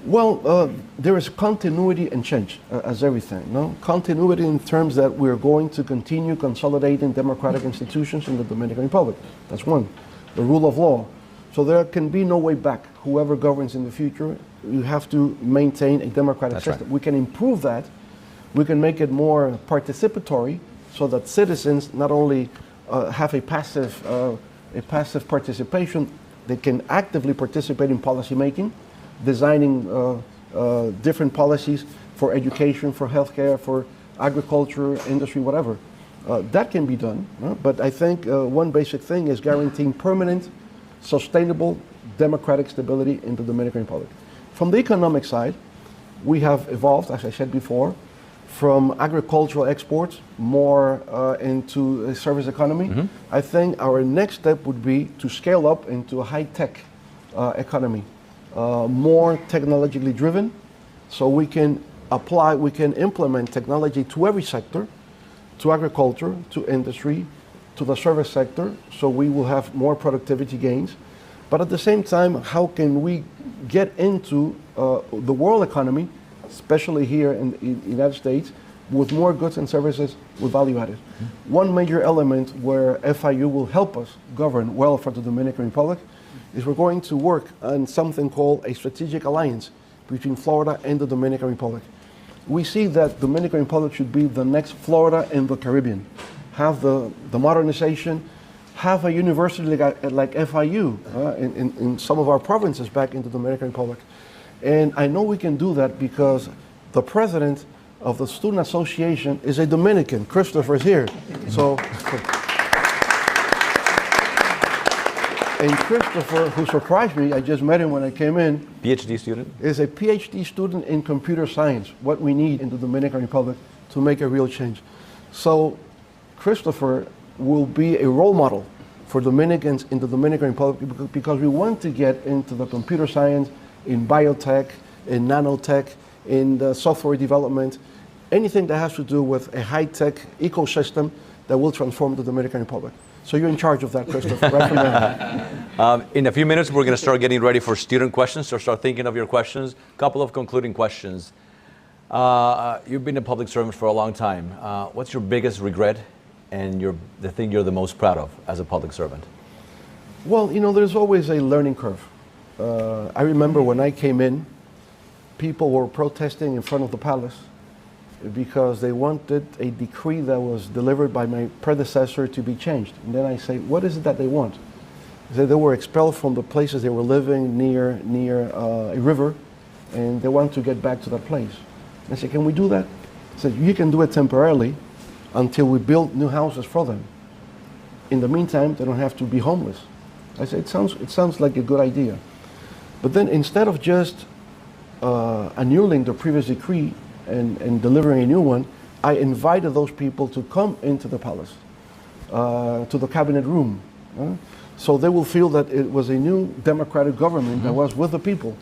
Well, there is continuity and change, as everything. No? Continuity in terms that we're going to continue consolidating democratic institutions in the Dominican Republic. That's one. The rule of law. So there can be no way back. Whoever governs in the future, you have to maintain a democratic system. Right. We can improve that. We can make it more participatory so that citizens not only have a passive participation, they can actively participate in policy making, designing different policies for education, for healthcare, for agriculture, industry, whatever. That can be done, but I think one basic thing is guaranteeing permanent, sustainable democratic stability in the Dominican Republic. From the economic side, we have evolved, as I said before, from agricultural exports more into a service economy. I think our next step would be to scale up into a high-tech economy. More technologically driven, so we can implement technology to every sector, to agriculture, to industry, to the service sector, so we will have more productivity gains. But at the same time, how can we get into the world economy, especially here in the United States, with more goods and services with value added? One major element where FIU will help us govern well for the Dominican Republic is we're going to work on something called a strategic alliance between Florida and the Dominican Republic. We see that the Dominican Republic should be the next Florida in the Caribbean. Have the modernization, have a university like FIU in some of our provinces back in the Dominican Republic. And I know we can do that because the president of the Student Association is a Dominican. Christopher is here. So. And Christopher, who surprised me, I just met him when I came in. PhD student? Is a PhD student in computer science, what we need in the Dominican Republic to make a real change. So Christopher will be a role model for Dominicans in the Dominican Republic because we want to get into the computer science, in biotech, in nanotech, in the software development, anything that has to do with a high-tech ecosystem that will transform the Dominican Republic. So you're in charge of that, Christopher, right from now. In a few minutes, we're going to start getting ready for student questions, so start thinking of your questions. A couple of concluding questions. You've been a public servant for a long time. What's your biggest regret and the thing you're the most proud of as a public servant? Well, there's always a learning curve. I remember when I came in, people were protesting in front of the palace because they wanted a decree that was delivered by my predecessor to be changed. And then I say, what is it that they want? They said they were expelled from the places they were living near a river, and they want to get back to that place. And I said, can we do that? I said, you can do it temporarily until we build new houses for them. In the meantime, they don't have to be homeless. I said, it sounds like a good idea. But then instead of just annulling the previous decree and delivering a new one, I invited those people to come into the palace, to the cabinet room. So they will feel that it was a new democratic government that was with the people.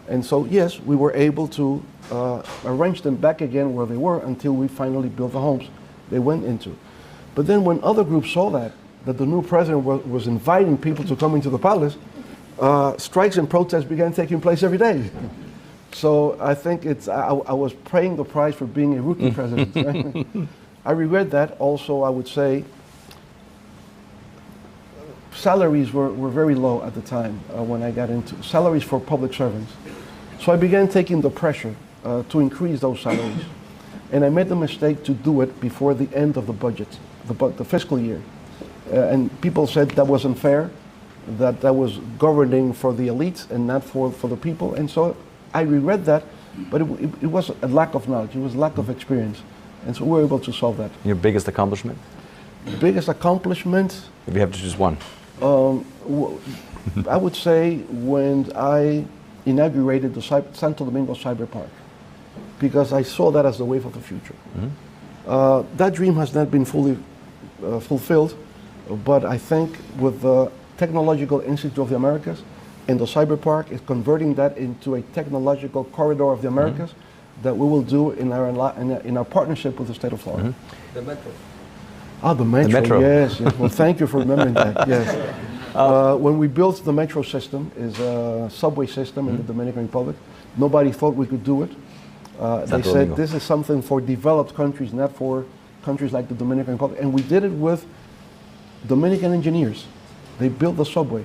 And so, yes, we were able to arrange them back again where they were until we finally built the homes they went into. But then when other groups saw that the new president was inviting people to come into the palace, strikes and protests began taking place every day. So I think I was paying the price for being a rookie president. Right? I regret that. Also, I would say salaries were very low at the time when I got into salaries for public servants. So I began taking the pressure to increase those salaries. And I made the mistake to do it before the end of the budget, the fiscal year. And people said that wasn't fair, that was governing for the elites and not for the people. And so I regret that, but it was a lack of knowledge, it was a lack of experience. And so we were able to solve that. Your biggest accomplishment? Biggest accomplishment? If you have to choose one. I would say when I inaugurated the Santo Domingo Cyber Park, because I saw that as the wave of the future. That dream has not been fully fulfilled, but I think with the Technological Institute of the Americas and the Cyber Park is converting that into a technological corridor of the Americas that we will do in our partnership with the state of Florida. The metro. Ah, the metro. The metro. Yes. Well, thank you for remembering that. Yes. When we built the metro system, is a subway system in the Dominican Republic. Nobody thought we could do it. They said this is something for developed countries, not for countries like the Dominican Republic. And we did it with Dominican engineers. They built the subway.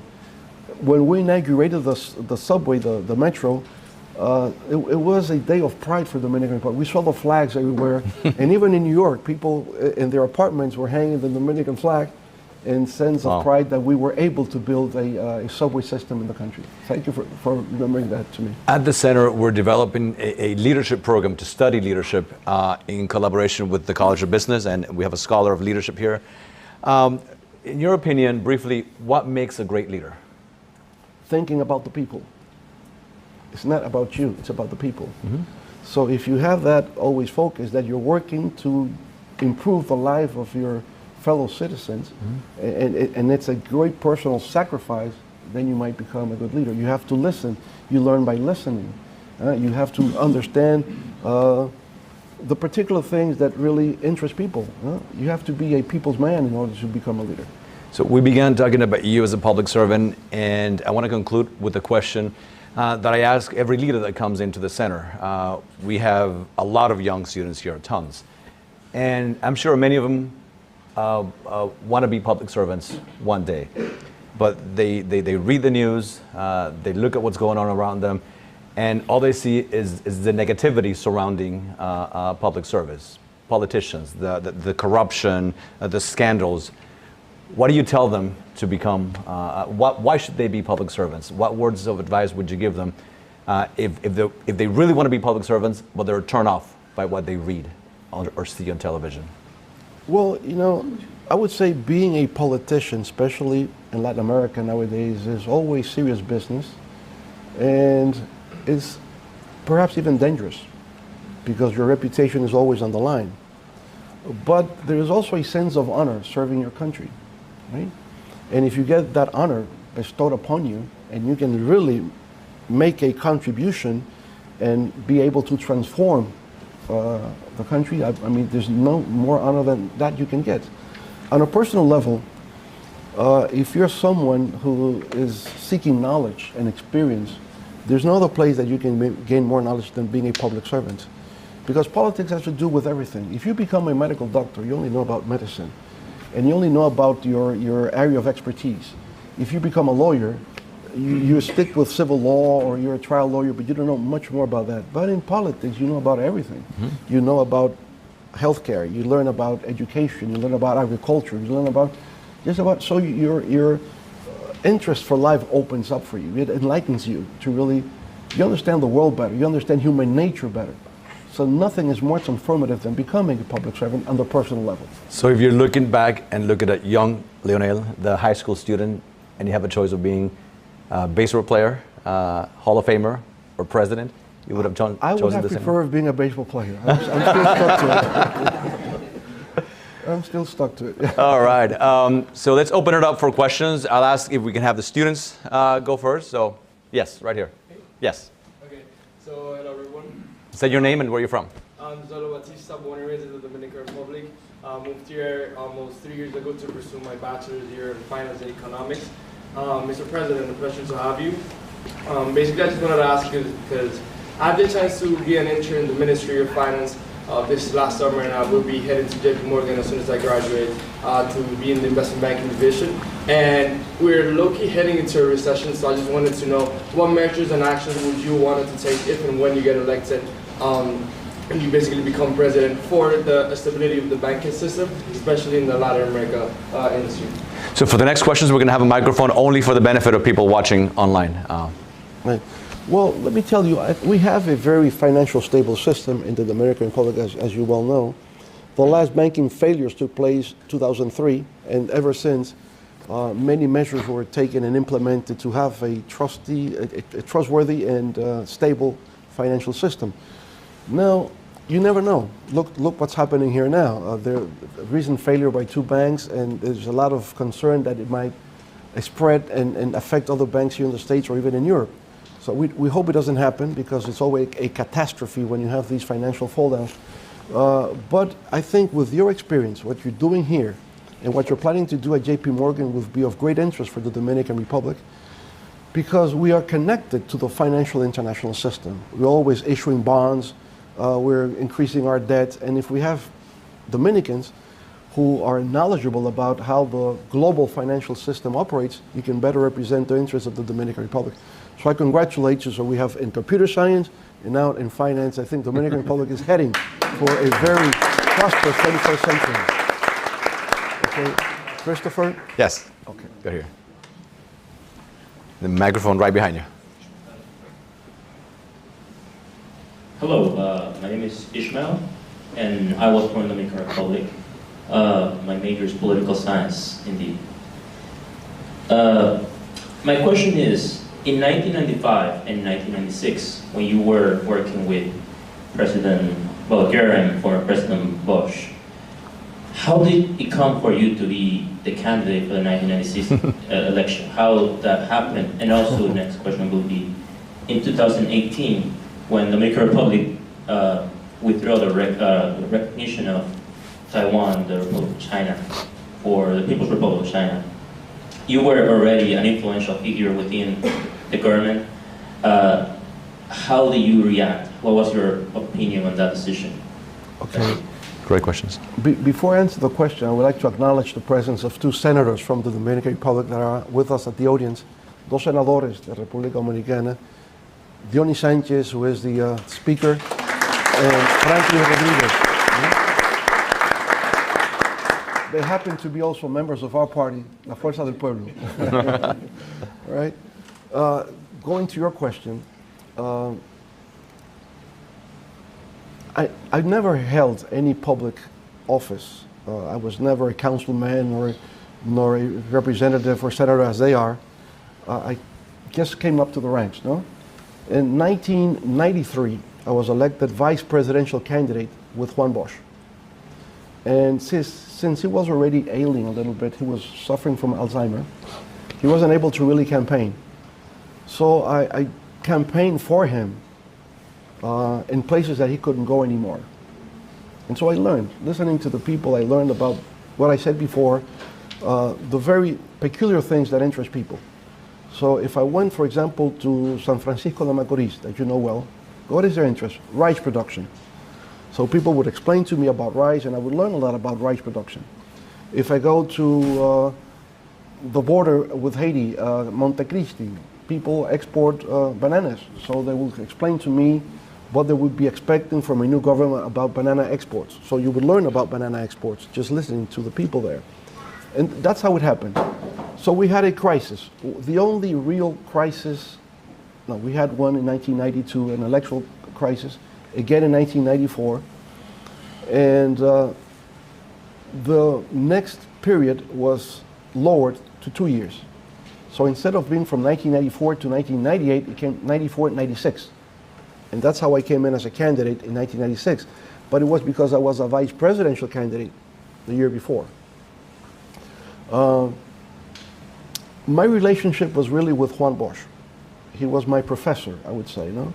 When we inaugurated the subway, the metro, it was a day of pride for the Dominican Republic. We saw the flags everywhere. And even in New York, people in their apartments were hanging the Dominican flag in sense of pride that we were able to build a subway system in the country. Thank you for remembering that to me. At the center, we're developing a leadership program to study leadership in collaboration with the College of Business, and we have a scholar of leadership here. In your opinion, briefly, what makes a great leader? Thinking about the people. It's not about you, it's about the people. So if you have that always focused, that you're working to improve the life of your fellow citizens, and it's a great personal sacrifice, then you might become a good leader. You have to listen. You learn by listening. You have to understand the particular things that really interest people. You have to be a people's man in order to become a leader. So we began talking about you as a public servant, and I want to conclude with a question that I ask every leader that comes into the center. We have a lot of young students here, tons. And I'm sure many of them want to be public servants one day. But they read the news, they look at what's going on around them, and all they see is the negativity surrounding public service, politicians, the corruption, the scandals. What do you tell them to become, why should they be public servants? What words of advice would you give them if they really want to be public servants, but they're turned off by what they read or see on television? Well, you know, I would say being a politician, especially in Latin America nowadays, is always serious business, and is perhaps even dangerous because your reputation is always on the line. But there is also a sense of honor serving your country, right? And if you get that honor bestowed upon you, and you can really make a contribution and be able to transform the country, I mean, there's no more honor than that you can get. On a personal level, if you're someone who is seeking knowledge and experience, there's no other place that you can gain more knowledge than being a public servant. Because politics has to do with everything. If you become a medical doctor, you only know about medicine, and you only know about your area of expertise. If you become a lawyer, you stick with civil law, or you're a trial lawyer, but you don't know much more about that. But in politics, you know about everything. You know about healthcare, you learn about education, you learn about agriculture, you learn about just about, so your interest for life opens up for you. It enlightens you to really, you understand the world better, you understand human nature better. So nothing is more transformative than becoming a public servant on the personal level. So if you're looking back and looking at young Leonel, the high school student, and you have a choice of being a baseball player, Hall of Famer, or president, you would have chosen I would have the same? preferred being a baseball player. I'm still stuck to it. I'm still stuck to it. All right. So let's open it up for questions. I'll ask if we can have the students go first. So, yes, right here. Yes. Okay. So, hello everyone. Say your name and where you're from. I'm Zolo Batista, born and raised in the Dominican Republic. Moved here almost 3 years ago to pursue my bachelor's here in finance and economics. Mr. President, a pleasure to have you. Basically, I just wanted to ask you because I had the chance to be an intern in the Ministry of Finance this last summer, and I will be heading to JP Morgan as soon as I graduate to be in the investment banking division. And we're low-key heading into a recession, so I just wanted to know what measures and actions would you want to take if and when you get elected and you basically become president for the stability of the banking system, especially in the Latin America industry. So for the next questions, we're going to have a microphone only for the benefit of people watching online. Right. Well, let me tell you, we have a very financial stable system in the Dominican Republic, as you well know. The last banking failures took place 2003, and ever since, many measures were taken and implemented to have a trustworthy and stable financial system. Now, you never know. Look what's happening here now. There recent failure by 2 banks, and there's a lot of concern that it might spread and affect other banks here in the States or even in Europe. So we hope it doesn't happen, because it's always a catastrophe when you have these financial fall downs. But I think with your experience, what you're doing here, and what you're planning to do at JP Morgan will be of great interest for the Dominican Republic, because we are connected to the financial international system. We're always issuing bonds, we're increasing our debt, and if we have Dominicans who are knowledgeable about how the global financial system operates, you can better represent the interests of the Dominican Republic. So I congratulate you. So we have in computer science and now in finance. I think the Dominican Republic is heading for a very prosperous 21st century. Okay, Christopher? Yes. Okay. Go here. The microphone right behind you. Hello, my name is Ishmael, and I was born in the Dominican Republic. My major is political science, indeed. My question is, in 1995 and 1996, when you were working with President Balaguer and former President Bush, how did it come for you to be the candidate for the 1996 election? How that happened? And also, the next question will be, in 2018, when the Dominican Republic withdrew the recognition of Taiwan, the Republic of China, for the People's Republic of China, you were already an influential figure within the government. How did you react? What was your opinion on that decision? Okay. Great questions. Before I answer the question, I would like to acknowledge the presence of 2 senators from the Dominican Republic that are with us at the audience. 2 senadores de República Dominicana. Diony Sánchez, who is the speaker, and Franklin Rodriguez. They happen to be also members of our party, La Fuerza del Pueblo. Right? Going to your question, I've never held any public office. I was never a councilman nor a representative or senator as they are. I just came up to the ranks, no? In 1993, I was elected vice presidential candidate with Juan Bosch. And since he was already ailing a little bit, he was suffering from Alzheimer, he wasn't able to really campaign. So I campaigned for him in places that he couldn't go anymore. And so I learned, listening to the people, I learned about what I said before, the very peculiar things that interest people. So if I went, for example, to San Francisco de Macorís, that you know well, what is their interest? Rice production. So people would explain to me about rice, and I would learn a lot about rice production. If I go to the border with Haiti, Montecristi, people export bananas. So they will explain to me what they would be expecting from a new government about banana exports. So you would learn about banana exports just listening to the people there. And that's how it happened. So we had a crisis. The only real crisis, no, we had one in 1992, an electoral crisis, again in 1994. And the next period was lowered to 2 years. So instead of being from 1994 to 1998, it came 94 to 96. And that's how I came in as a candidate in 1996. But it was because I was a vice presidential candidate the year before. My relationship was really with Juan Bosch. He was my professor, I would say. No?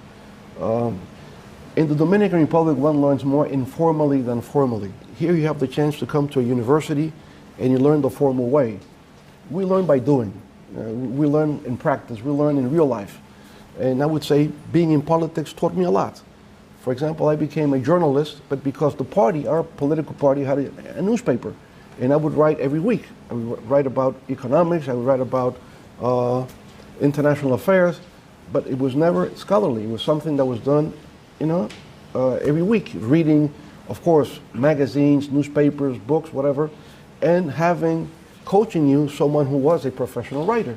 In the Dominican Republic, one learns more informally than formally. Here you have the chance to come to a university and you learn the formal way. We learn by doing. We learn in practice. We learn in real life. And I would say being in politics taught me a lot. For example, I became a journalist, but because the party, our political party, had a newspaper. And I would write every week. I would write about economics, I would write about international affairs, but it was never scholarly. It was something that was done, every week. Reading, of course, magazines, newspapers, books, whatever, and coaching you someone who was a professional writer.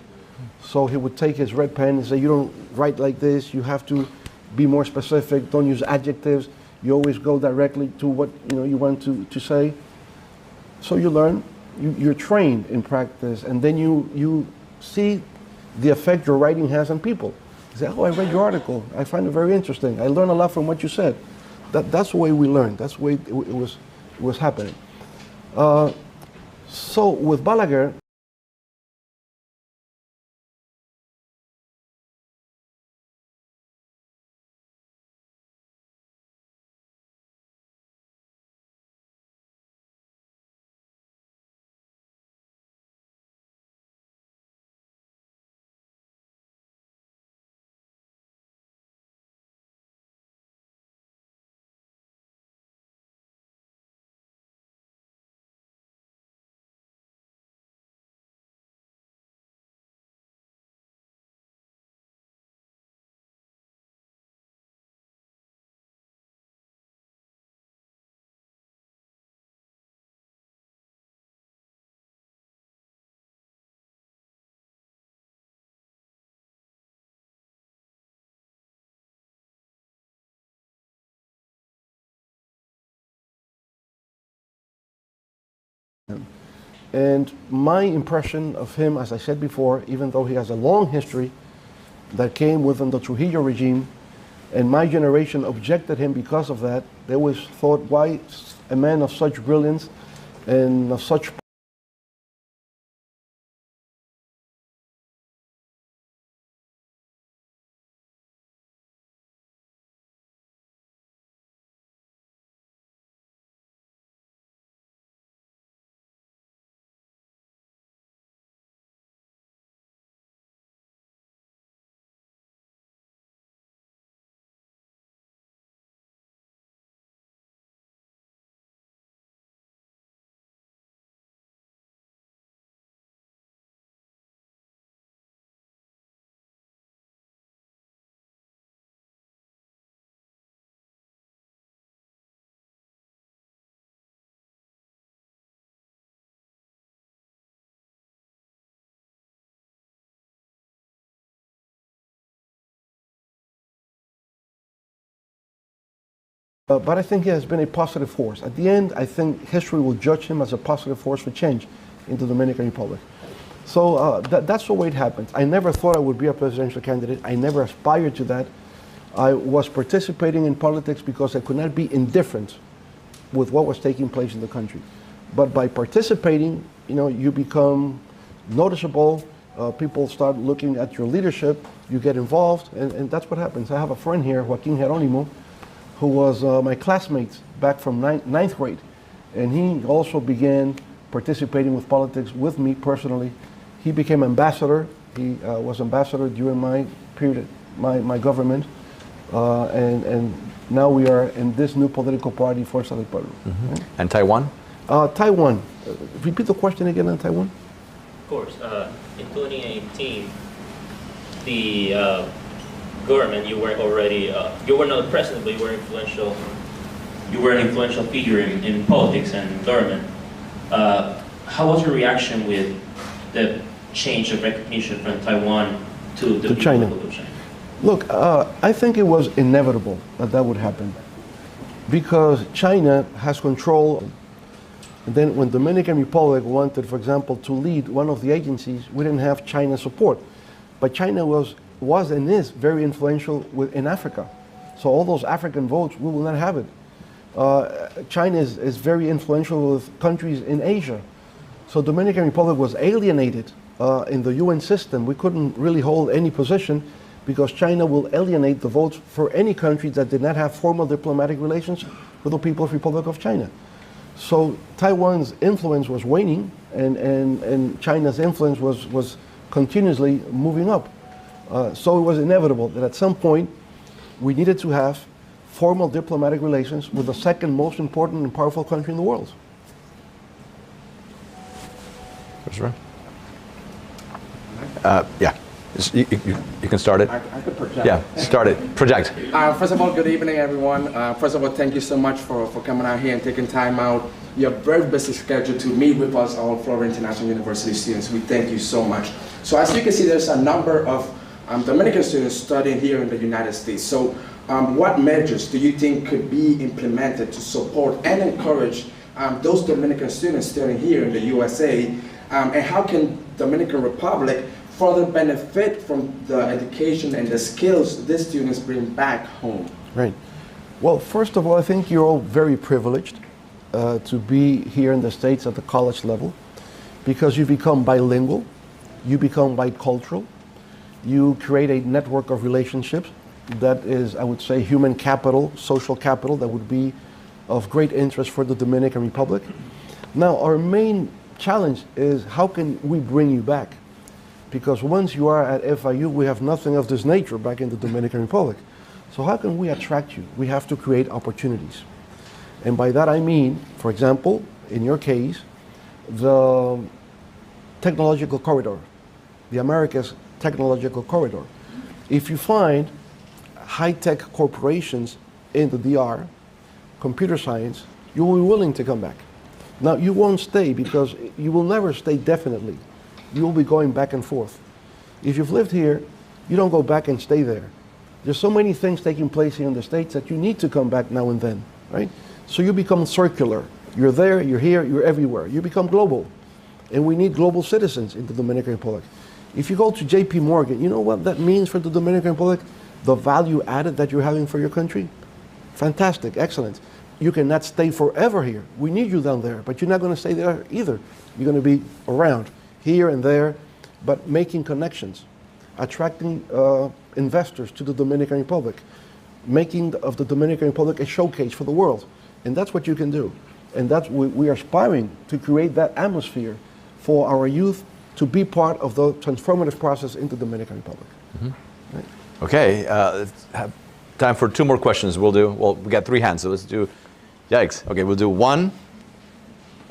So he would take his red pen and say, you don't write like this, you have to be more specific, don't use adjectives, you always go directly to what you want to say. So you learn, you're trained in practice, and then you see the effect your writing has on people. You say, oh, I read your article, I find it very interesting, I learned a lot from what you said. That's the way we learned, that's the way it was happening. So with Balaguer, and my impression of him, as I said before, even though he has a long history that came within the Trujillo regime, and my generation objected him because of that, they always thought, why a man of such brilliance and of such but I think he has been a positive force. At the end, I think history will judge him as a positive force for change in the Dominican Republic. So that's the way it happened. I never thought I would be a presidential candidate. I never aspired to that. I was participating in politics because I could not be indifferent with what was taking place in the country. But by participating, you become noticeable. People start looking at your leadership. You get involved, and that's what happens. I have a friend here, Joaquin Jerónimo, who was my classmate back from ninth grade. And he also began participating with politics with me personally. He became ambassador. He was ambassador during my period, my government. And now we are in this new political party, Fuerza del Pueblo. Mm-hmm. Right? And Taiwan? Taiwan. Repeat the question again on Taiwan. Of course. In 2018, the government, you were already, you were not the president, but you were influential. You were an influential figure in politics and government. How was your reaction with the change of recognition from Taiwan to the China? Republic of China? Look, I think it was inevitable that would happen because China has control. And then when Dominican Republic wanted, for example, to lead one of the agencies, we didn't have China's support. But China was and is very influential in Africa. So all those African votes, we will not have it. China is very influential with countries in Asia. So Dominican Republic was alienated in the UN system. We couldn't really hold any position because China will alienate the votes for any country that did not have formal diplomatic relations with the People's Republic of China. So Taiwan's influence was waning and China's influence was continuously moving up. So it was inevitable that at some point we needed to have formal diplomatic relations with the second most important and powerful country in the world. That's right. Yeah, you can start it. I could project. Yeah, start it. Project. First of all, good evening, everyone. First of all, thank you so much for coming out here and taking time out your very busy schedule to meet with us, all Florida International University students. We thank you so much. So as you can see, there's a number of Dominican students studying here in the United States. So what measures do you think could be implemented to support and encourage those Dominican students studying here in the USA? And how can Dominican Republic further benefit from the education and the skills these students bring back home? Right. Well, first of all, I think you're all very privileged to be here in the States at the college level because you become bilingual, you become bicultural, you create a network of relationships that is, I would say, human capital, social capital that would be of great interest for the Dominican Republic. Now, our main challenge is how can we bring you back? Because once you are at FIU, we have nothing of this nature back in the Dominican Republic. So how can we attract you? We have to create opportunities. And by that I mean, for example, in your case, the technological corridor, the America's technological corridor. If you find high-tech corporations in the DR, computer science, you will be willing to come back. Now, you won't stay because you will never stay definitely. You will be going back and forth. If you've lived here, you don't go back and stay there. There's so many things taking place here in the States that you need to come back now and then, right? So you become circular. You're there, you're here, you're everywhere. You become global. And we need global citizens in the Dominican Republic. If you go to JP Morgan, you know what that means for the Dominican Republic? The value added that you're having for your country? Fantastic, excellent. You cannot stay forever here. We need you down there, but you're not going to stay there either. You're going to be around, here and there, but making connections, attracting investors to the Dominican Republic, making of the Dominican Republic a showcase for the world. And that's what you can do. And that's we are aspiring to create that atmosphere for our youth to be part of the transformative process in the Dominican Republic. Mm-hmm. Right. Okay, let's have time for 2 more questions. We'll do, well, we got 3 hands, so let's do, yikes. Okay, we'll do 1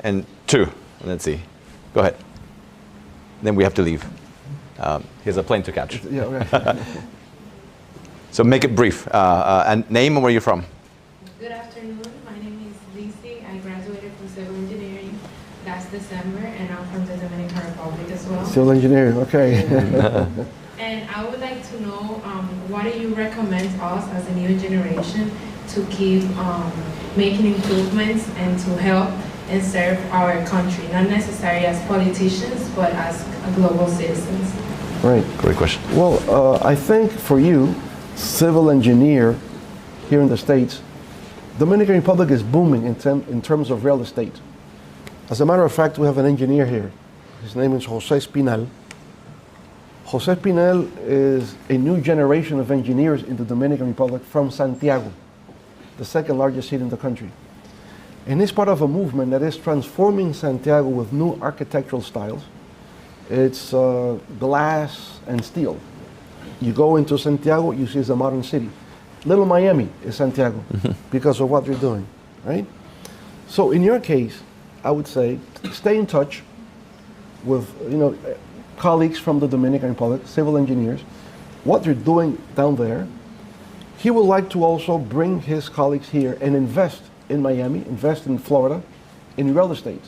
and 2. Let's see. Go ahead. Then we have to leave. Here's a plane to catch. Yeah, okay. So make it brief. And name and where you're from. Good afternoon. My name is Lisi. I graduated from civil engineering last December, and I'm from the Dominican Republic as well. Civil engineering, okay. And I would like to know, what do you recommend us as a new generation to keep making improvements and to help and serve our country, not necessarily as politicians, but as global citizens? Right. Great question. Well, I think for you, civil engineer here in the States, Dominican Republic is booming in terms of real estate. As a matter of fact, we have an engineer here. His name is Jose Espinal. Jose Espinal is a new generation of engineers in the Dominican Republic from Santiago, the second largest city in the country. And he's part of a movement that is transforming Santiago with new architectural styles. It's glass and steel. You go into Santiago, you see it's a modern city. Little Miami is Santiago because of what you're doing, right? So in your case, I would say stay in touch with colleagues from the Dominican Republic, civil engineers, what they're doing down there. He would like to also bring his colleagues here and invest in Miami, invest in Florida, in real estate.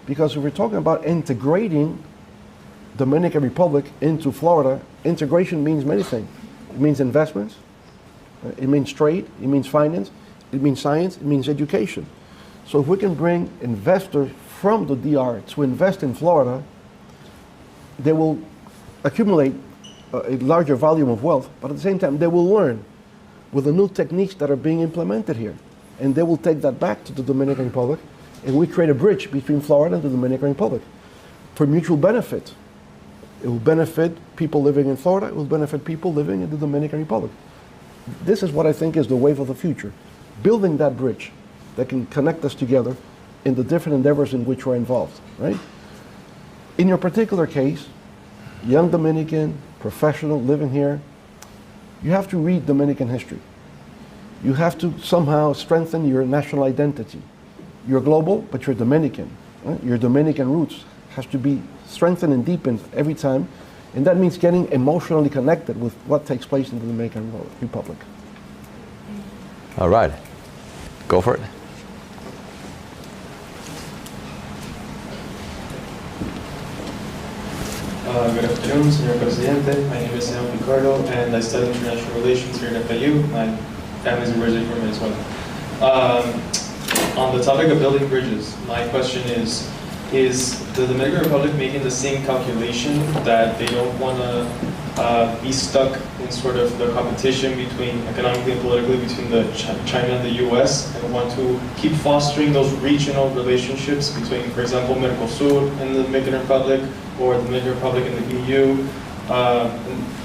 Because if we're talking about integrating Dominican Republic into Florida, integration means many things. It means investments, it means trade, it means finance, it means science, it means education. So if we can bring investors from the DR to invest in Florida, they will accumulate a larger volume of wealth, but at the same time they will learn with the new techniques that are being implemented here. And they will take that back to the Dominican Republic, and we create a bridge between Florida and the Dominican Republic for mutual benefit. It will benefit people living in Florida, it will benefit people living in the Dominican Republic. This is what I think is the wave of the future, building that bridge that can connect us together in the different endeavors in which we're involved, right? In your particular case, young Dominican, professional, living here, you have to read Dominican history. You have to somehow strengthen your national identity. You're global, but you're Dominican. Right? Your Dominican roots has to be strengthened and deepened every time, and that means getting emotionally connected with what takes place in the Dominican Republic. All right, go for it. Good afternoon, Señor Presidente. My name is Sam Picardo, and I study international relations here at FIU. My family's originally from Venezuela. On the topic of building bridges, my question is the Dominican Republic making the same calculation that they don't want to be stuck in sort of the competition between economically and politically between China and the US, and want to keep fostering those regional relationships between, for example, Mercosur and the Dominican Republic, or the Dominican Republic and the EU,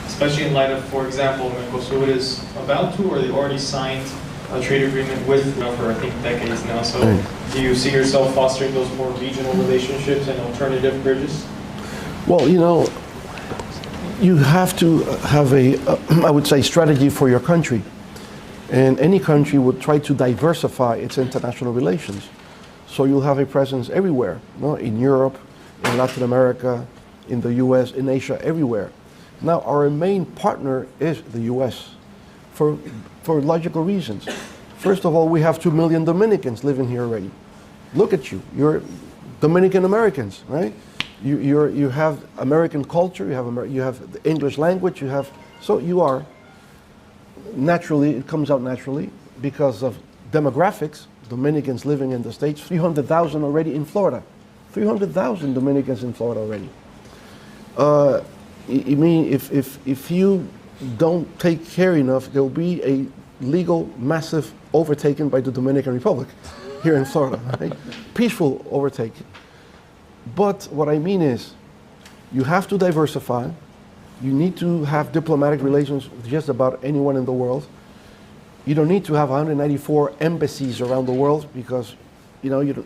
especially in light of, for example, Mercosur is about to, or they already signed a trade agreement with for I think decades now. So do you see yourself fostering those more regional relationships and alternative bridges? Well, you know, you have to have a, I would say, strategy for your country. And any country would try to diversify its international relations. So you'll have a presence everywhere, no? In Europe, in Latin America, in the US, in Asia, everywhere. Now, our main partner is the US for logical reasons. First of all, we have 2 million Dominicans living here already. Look at you, you're Dominican Americans, right? You have American culture, you have the English language, so you are naturally, it comes out naturally because of demographics, Dominicans living in the States, 300,000 already in Florida. 300,000 Dominicans in Florida already. I mean, if you don't take care enough, there will be a legal massive overtaken by the Dominican Republic here in Florida, right? Peaceful overtake. But what I mean is, you have to diversify. You need to have diplomatic relations with just about anyone in the world. You don't need to have 194 embassies around the world because, you know,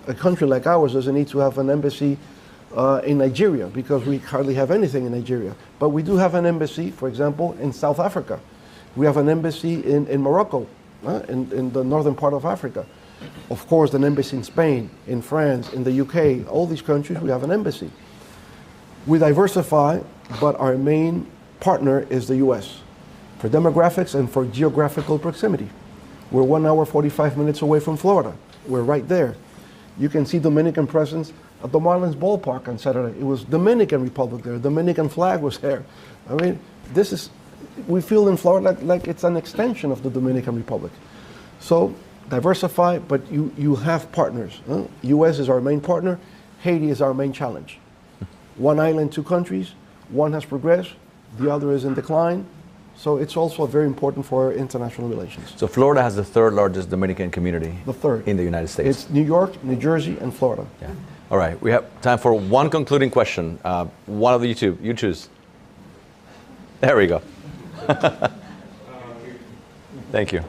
a country like ours doesn't need to have an embassy in Nigeria because we hardly have anything in Nigeria. But we do have an embassy, for example, in South Africa. We have an embassy in Morocco, in the northern part of Africa. Of course, an embassy in Spain, in France, in the UK, all these countries, we have an embassy. We diversify, but our main partner is the US for demographics and for geographical proximity. We're 1 hour, 45 minutes away from Florida. We're right there. You can see Dominican presence at the Marlins ballpark on Saturday. It was Dominican Republic there. Dominican flag was there. I mean, we feel in Florida like it's an extension of the Dominican Republic. So diversify, but you have partners. US is our main partner. Haiti is our main challenge. One island, 2 countries. One has progressed. The other is in decline. So it's also very important for our international relations. So Florida has the 3rd largest Dominican community. The 3rd. In the United States. It's New York, New Jersey, and Florida. Yeah. All right, we have time for one concluding question. One of you two, you choose. There we go. Thank you.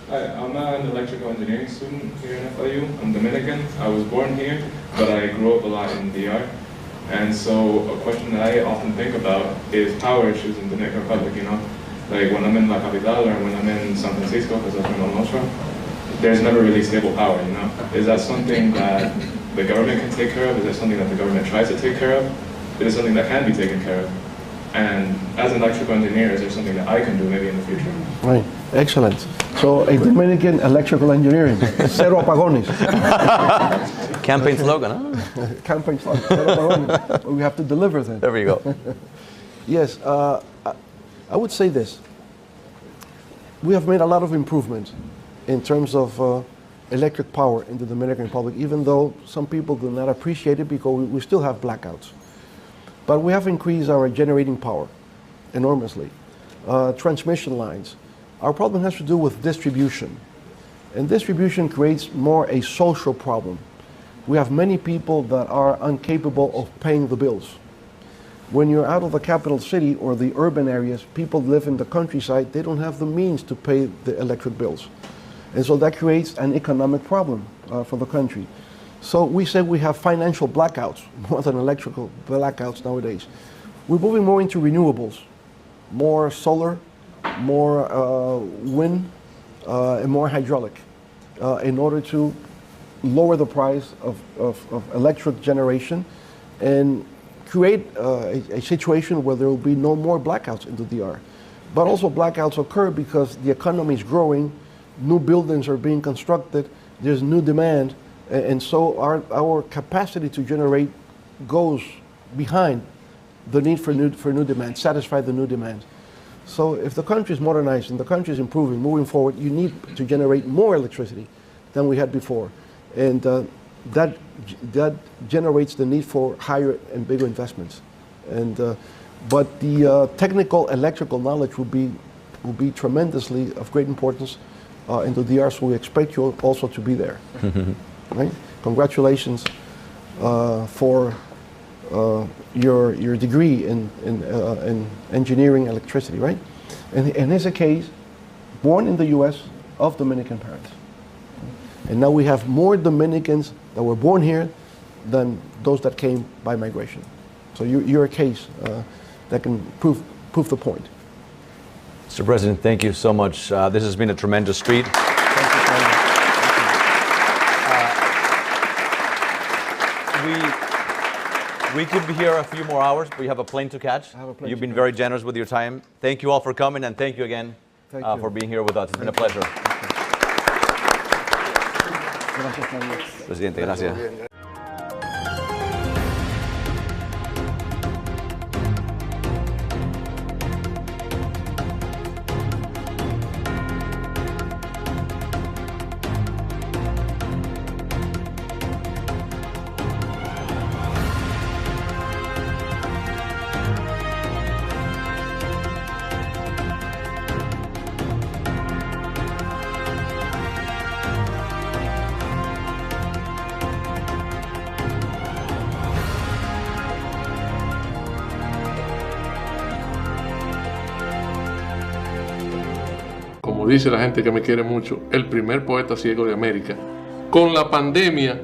Hi, I'm an electrical engineering student here in FIU. I'm Dominican. I was born here, but I grew up a lot in DR. And so a question that I often think about is power issues in the Dominican Republic, you know? Like when I'm in La Capital or when I'm in San Francisco, because I'm from El Nostro, there's never really stable power, you know? Is that something that the government can take care of? Is that something that the government tries to take care of? Is it something that can be taken care of? And as an electrical engineer, is there something that I can do maybe in the future? Right, excellent. So a Dominican electrical engineering, cero apagones. Campaign slogan, huh? Campaign slogan, cero apagones. We have to deliver then. There we go. Yes, I would say this. We have made a lot of improvements in terms of electric power in the Dominican Republic, even though some people do not appreciate it because we still have blackouts. But we have increased our generating power enormously. transmission lines. Our problem has to do with distribution. And distribution creates more a social problem. We have many people that are incapable of paying the bills. When you're out of the capital city or the urban areas, people live in the countryside, they don't have the means to pay the electric bills. And so that creates an economic problem for the country. So we say we have financial blackouts, more than electrical blackouts nowadays. We're moving more into renewables, more solar, more wind, and more hydraulic in order to lower the price of electric generation and create a situation where there will be no more blackouts in the DR. But also blackouts occur because the economy is growing, new buildings are being constructed, there's new demand, and so our capacity to generate goes behind the need for new demand, satisfy the new demand. So if the country is modernizing, the country is improving, moving forward, you need to generate more electricity than we had before. And that generates the need for higher and bigger investments. And, but the technical electrical knowledge will be tremendously of great importance in the DR, so we expect you also to be there. Right? Congratulations for your degree in engineering electricity, right? And in his case, born in the US of Dominican parents. And now we have more Dominicans that were born here than those that came by migration. So you're a case that can prove the point. Mr. President, thank you so much. This has been a tremendous treat. We could be here a few more hours, but you have a plane to catch. You've been very generous with your time. Thank you all for coming, and thank you again for being here with us. It's been a pleasure. Presidente, gracias. Como dice la gente que me quiere mucho, el primer poeta ciego de América. Con la pandemia,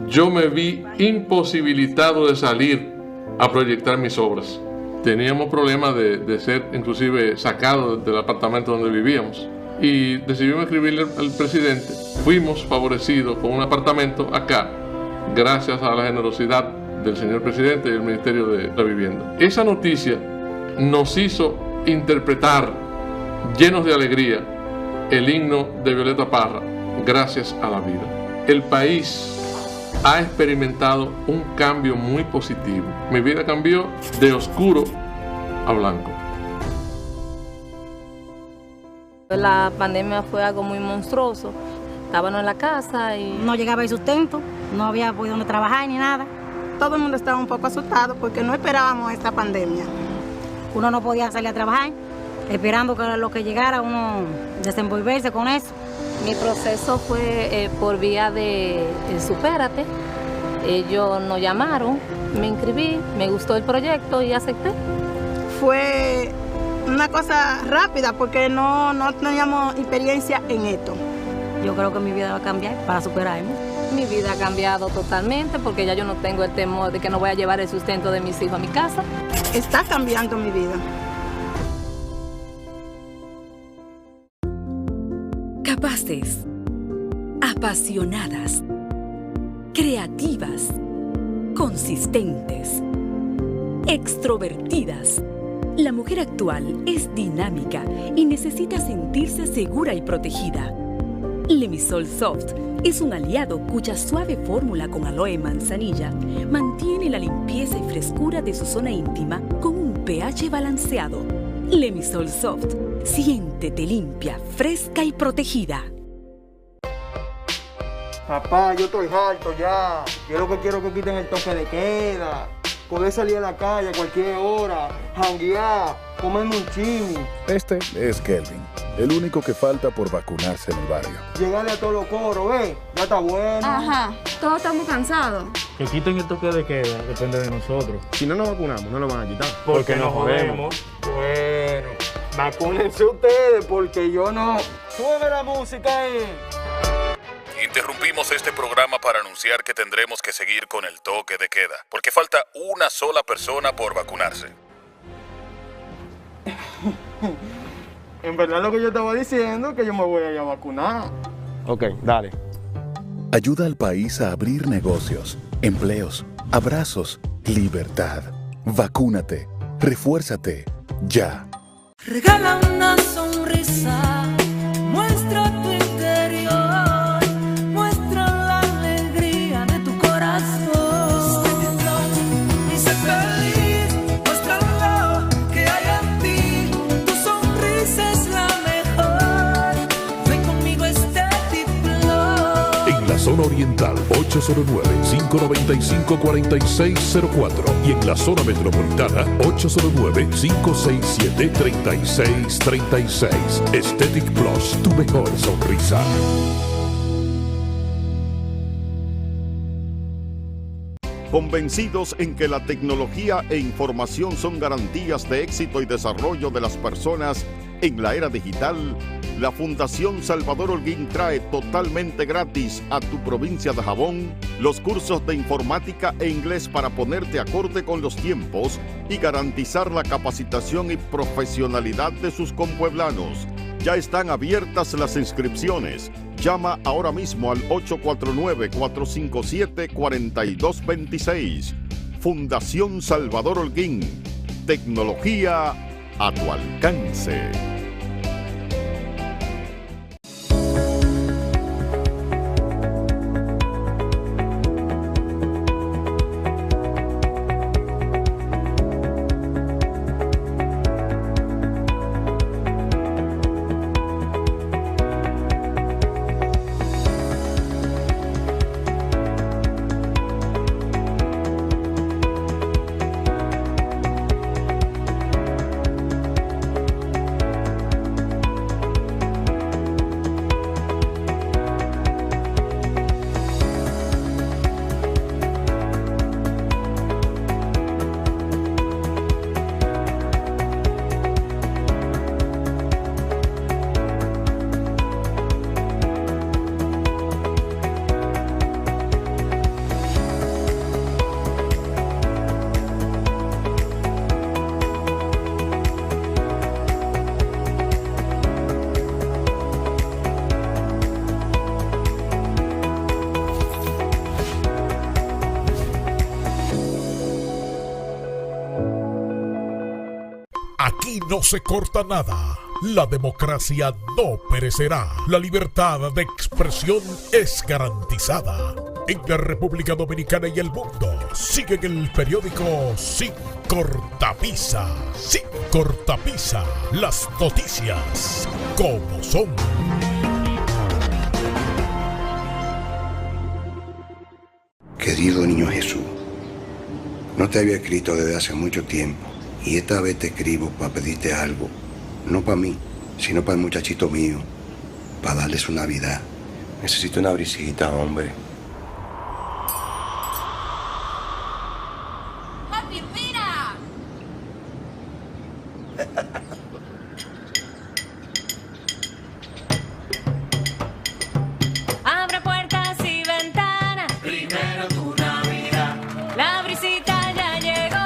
yo me vi imposibilitado de salir a proyectar mis obras. Teníamos problemas de ser inclusive sacados del apartamento donde vivíamos. Y decidimos escribirle al presidente. Fuimos favorecidos con un apartamento acá, gracias a la generosidad del señor presidente y del Ministerio de la Vivienda. Esa noticia nos hizo interpretar llenos de alegría el himno de Violeta Parra, Gracias a la Vida. El país ha experimentado un cambio muy positivo. Mi vida cambió de oscuro a blanco. La pandemia fue algo muy monstruoso. Estábamos en la casa y no llegaba el sustento, no había podido trabajar ni nada. Todo el mundo estaba un poco asustado porque no esperábamos esta pandemia. Uno no podía salir a trabajar, esperando que lo que llegara uno desenvolverse con eso. Mi proceso fue por vía de Supérate. Ellos nos llamaron, me inscribí, me gustó el proyecto y acepté. Fue una cosa rápida porque no teníamos experiencia en esto. Yo creo que mi vida va a cambiar para superarme. Mi vida ha cambiado totalmente porque ya yo no tengo el temor de que no voy a llevar el sustento de mis hijos a mi casa. Está cambiando mi vida. Capaces, apasionadas, creativas, consistentes, extrovertidas. La mujer actual es dinámica y necesita sentirse segura y protegida. Lemisol Soft es un aliado cuya suave fórmula con aloe y manzanilla mantiene la limpieza y frescura de su zona íntima con un pH balanceado. Lemisol Soft. Siéntete limpia, fresca y protegida. Papá, yo estoy harto ya. Yo lo que quiero es que quiten el toque de queda. poder salir a la calle a cualquier hora, janguear, comerme un chimi. Este es Kelvin, el único que falta por vacunarse en el barrio. Llegarle a todos los coros, ya está bueno. Ajá, todos estamos cansados. Que quiten el toque de queda, depende de nosotros. Si no nos vacunamos, no lo van a quitar. Porque nos jodemos. Bueno, vacúnense ustedes porque yo no. ¡Sube la música ahí! Interrumpimos este programa para anunciar que tendremos que seguir con el toque de queda, porque falta una sola persona por vacunarse. En verdad lo que yo estaba diciendo es que yo me voy a ir a vacunar. Ok, dale. Ayuda al país a abrir negocios, empleos, abrazos, libertad. Vacúnate, refuérzate, ya. Regala una sonrisa, muestra tu interior, muestra la alegría de tu corazón. Y sé feliz, muéstralo que hay en ti, tu sonrisa es la mejor. Ven conmigo En la zona oriental, 809-595-4604 y en la zona metropolitana, 809-567-3636. Aesthetic Plus, tu mejor sonrisa. Convencidos en que la tecnología e información son garantías de éxito y desarrollo de las personas en la era digital, la Fundación Salvador Holguín trae totalmente gratis a tu provincia de Jabón los cursos de informática e inglés para ponerte acorde con los tiempos y garantizar la capacitación y profesionalidad de sus compueblanos. Ya están abiertas las inscripciones. Llama ahora mismo al 849-457-4226. Fundación Salvador Holguín. Tecnología a tu alcance. Aquí no se corta nada. La democracia no perecerá. La libertad de expresión es garantizada. En la República Dominicana y el mundo siguen el periódico Sin Cortapisa. Sin Cortapisa. Las noticias como son. Querido niño Jesús, no te había escrito desde hace mucho tiempo y esta vez te escribo para pedirte algo, no para mí, sino para el muchachito mío, para darle su Navidad. Necesito una brisita, hombre. ¡Papi, mira! Abre puertas y ventanas. Primero tu Navidad. La brisita ya llegó.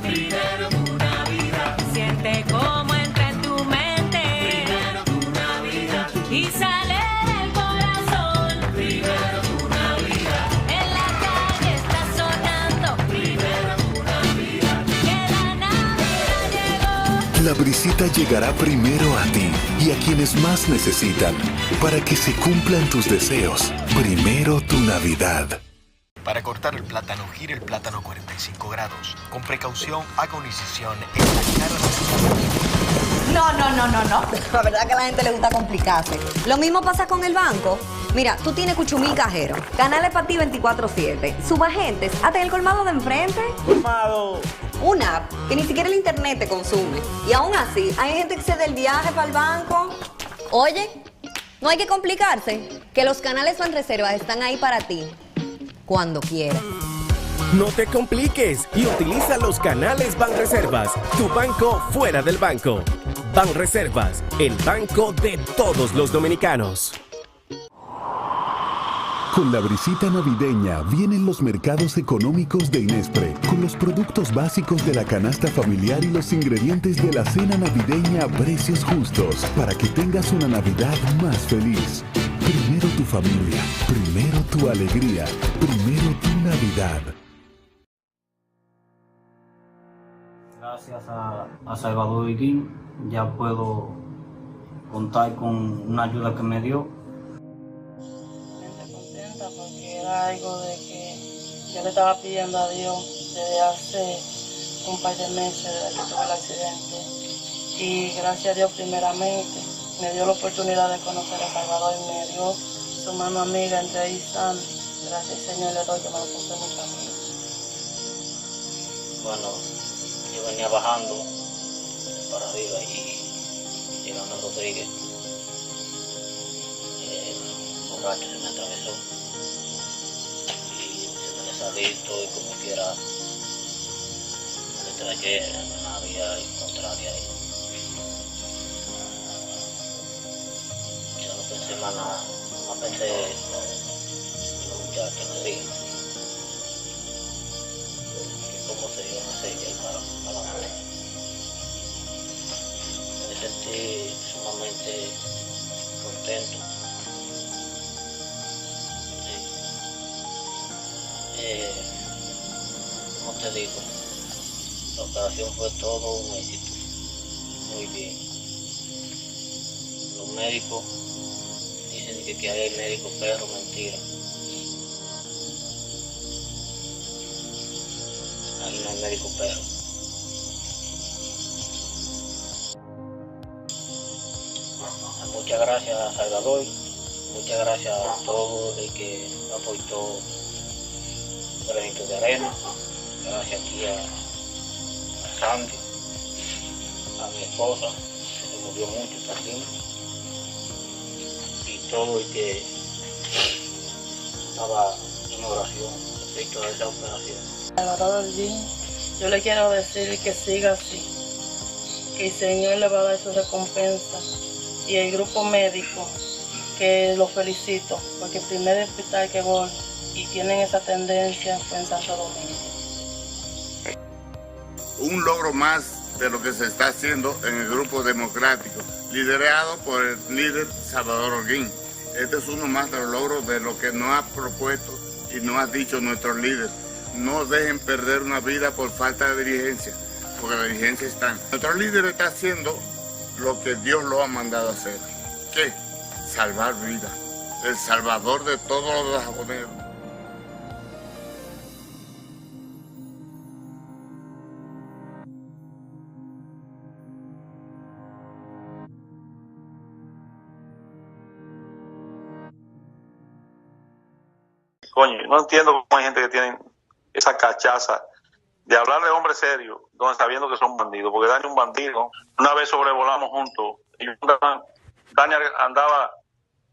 Primero tu Navidad. Siente cómo entra en tu mente. Primero tu Navidad. Y sale del corazón. Primero tu Navidad. En la calle está sonando. Primero tu Navidad. Que la Navidad llegó. La brisita llegará primero a ti y a quienes más necesitan, para que se cumplan tus deseos. Primero tu Navidad. Para cortar el plátano, gire el plátano 45 grados. Con precaución, haga una incisión en la cara de su No. La verdad que a la gente le gusta complicarse. Lo mismo pasa con el banco. Mira, tú tienes 8,000 cajeros, canales para ti 24/7, subagentes, hasta en el colmado de enfrente. Colmado. Una app que ni siquiera el internet te consume. Y aún así, hay gente que se da el viaje para el banco. Oye, no hay que complicarse, que los canales Banreservas están ahí para ti, cuando quieras. No te compliques y utiliza los canales Banreservas, tu banco fuera del banco. Banreservas, el banco de todos los dominicanos. Con la brisita navideña vienen los mercados económicos de Inespre, con los productos básicos de la canasta familiar y los ingredientes de la cena navideña a precios justos, para que tengas una Navidad más feliz. Primero tu familia, primero tu alegría, primero tu Navidad. Gracias a Salvador Iguín ya puedo contar con una ayuda que me dio. Contenta porque era algo de que yo le estaba pidiendo a Dios desde hace un par de meses desde que tuve el accidente, y gracias a Dios primeramente me dio la oportunidad de conocer a Salvador y me dio su mano amiga entre Está. Gracias Señor le doy que me lo puso en mi camino. Bueno, yo venía bajando para arriba y llegando a Rodríguez, un borracho se me atravesó y se me salí todo y como quiera me traje en una vía contraria ahí. Ya no pensé más nada, no pensé en los muchachos, me dije cómo se dio, no sé, y ahí para adelante. Me sentí sumamente contento. Como te digo, la operación fue todo un éxito, muy bien. Los médicos dicen que hay médicos perros, mentira. Ahí no hay médico perro. Muchas gracias a Salvador, muchas gracias a todo el que apoyó el granito de arena, gracias aquí a Sandy, a mi esposa, que se murió mucho también, y todo el que estaba en oración respecto a esa operación. Salvador Iguín, yo le quiero decir que siga así, que el Señor le va a dar su recompensa, y el grupo médico, que lo felicito, porque el primer hospital que voy y tienen esa tendencia fue en Santo Domingo. Un logro más de lo que se está haciendo en el grupo democrático, liderado por el líder Salvador Iguín. Este es uno más de los logros de lo que nos ha propuesto y nos ha dicho nuestro líder. No dejen perder una vida por falta de diligencia, porque la diligencia está. Nuestro líder está haciendo lo que Dios lo ha mandado a hacer. ¿Qué? Salvar vidas. El salvador de todos los japoneses. Coño, no entiendo cómo hay gente que tiene esa cachaza de hablar de hombres serios, donde sabiendo que son bandidos, porque Dani es un bandido. Una vez sobrevolamos juntos, y Dani andaba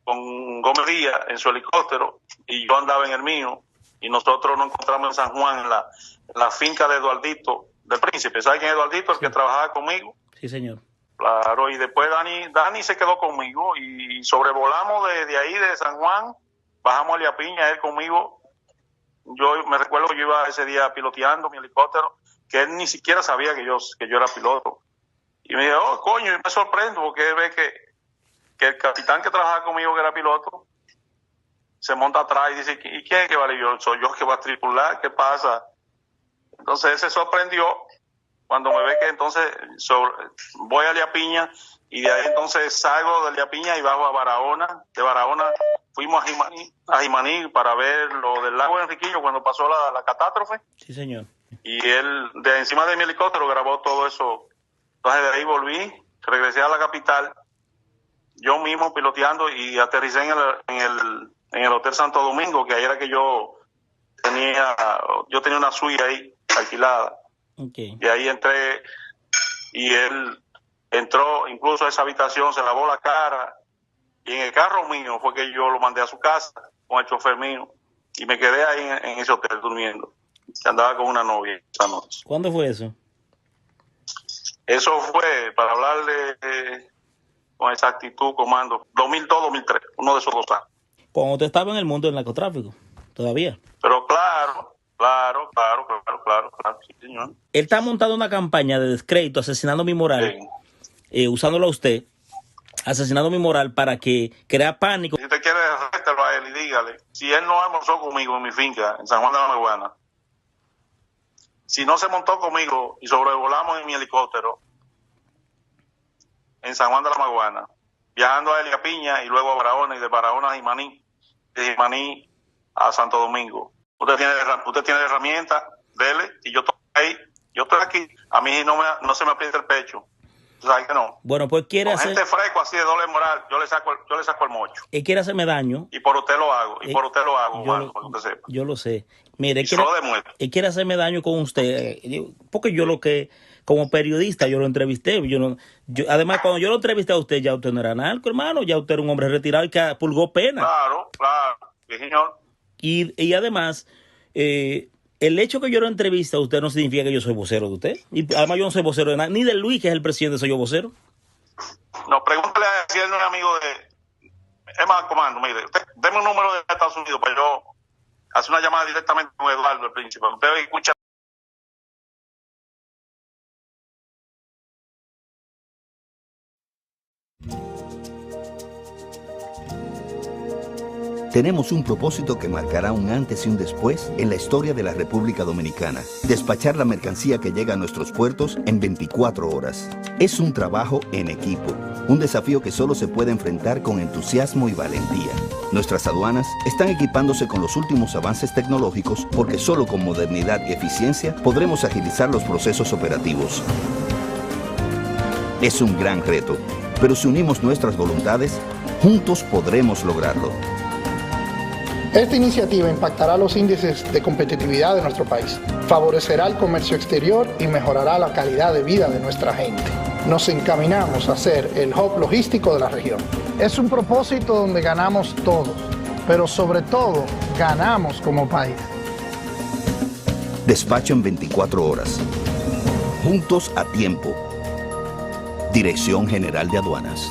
con Gómez Díaz en su helicóptero, y yo andaba en el mío, y nosotros nos encontramos en San Juan, en la finca de Eduardito, del Príncipe. ¿Sabes quién es Eduardito? El que trabajaba conmigo. Sí, señor. Claro, y después Dani se quedó conmigo, y sobrevolamos de ahí, de San Juan, bajamos a Elia Piña, él conmigo. Yo me recuerdo que yo iba ese día piloteando mi helicóptero, que él ni siquiera sabía que yo era piloto. Y me dijo, oh, coño, y me sorprendo porque ve que el capitán que trabajaba conmigo, que era piloto, se monta atrás y dice, ¿y quién es que vale? Yo, soy yo que va a tripular, ¿qué pasa? Entonces él se sorprendió cuando me ve que entonces voy a Elia Piña, y de ahí entonces salgo de Elia Piña y bajo a Barahona. De Barahona fuimos a Jimaní para ver lo del lago Enriquillo cuando pasó la catástrofe. Sí, señor. Y él, de encima de mi helicóptero, grabó todo eso. Entonces de ahí volví, regresé a la capital, yo mismo piloteando y aterricé en el Hotel Santo Domingo, que ahí era que yo tenía una suite ahí alquilada. Okay. Y ahí entré y él entró incluso a esa habitación, se lavó la cara y en el carro mío fue que yo lo mandé a su casa con el chofer mío y me quedé ahí en ese hotel durmiendo, que andaba con una novia esa noche. ¿Cuándo fue eso? Eso fue, para hablarle con exactitud, comando, 2002-2003, uno de esos 2 años. Cuando usted estaba en el mundo del narcotráfico, todavía. Pero claro, sí, señor. Él está montando una campaña de descrédito, asesinando mi moral, usándolo a usted, asesinando mi moral para que crea pánico. Si usted quiere, réstelo a él y dígale, si él no almorzó conmigo en mi finca, en San Juan de la Maguana, si no se montó conmigo y sobrevolamos en mi helicóptero en San Juan de la Maguana, viajando a Elia Piña y luego a Barahona y de Barahona a Jimaní, de Jimaní a Santo Domingo. Usted tiene herramientas, dele, y yo estoy ahí, yo estoy aquí, a mí no se me aprieta el pecho. ¿Sabes que no? Bueno, pues quiere hacer... gente fresco así de doble moral, yo le saco el mocho. Él quiere hacerme daño. Y por usted lo hago, Juan, para que usted sepa. Yo lo sé. Mire, él quiere hacerme daño con usted, porque yo como periodista, yo lo entrevisté. Además, cuando yo lo entrevisté a usted, ya usted no era narco, hermano, ya usted era un hombre retirado y que purgó pena. Claro, sí, señor. Y además, el hecho que yo lo entrevista a usted no significa que yo soy vocero de usted. Y además yo no soy vocero de nada, ni de Luis, que es el presidente, soy yo vocero. No, pregúntale si él no es amigo de... Es más, comando, mire, usted, deme un número de Estados Unidos para yo hacer una llamada directamente con Eduardo, el príncipe. Usted escucha. Tenemos un propósito que marcará un antes y un después en la historia de la República Dominicana. Despachar la mercancía que llega a nuestros puertos en 24 horas. Es un trabajo en equipo, un desafío que solo se puede enfrentar con entusiasmo y valentía. Nuestras aduanas están equipándose con los últimos avances tecnológicos porque solo con modernidad y eficiencia podremos agilizar los procesos operativos. Es un gran reto, pero si unimos nuestras voluntades, juntos podremos lograrlo. Esta iniciativa impactará los índices de competitividad de nuestro país, favorecerá el comercio exterior y mejorará la calidad de vida de nuestra gente. Nos encaminamos a ser el hub logístico de la región. Es un propósito donde ganamos todos, pero sobre todo ganamos como país. Despacho en 24 horas. Juntos a tiempo. Dirección General de Aduanas.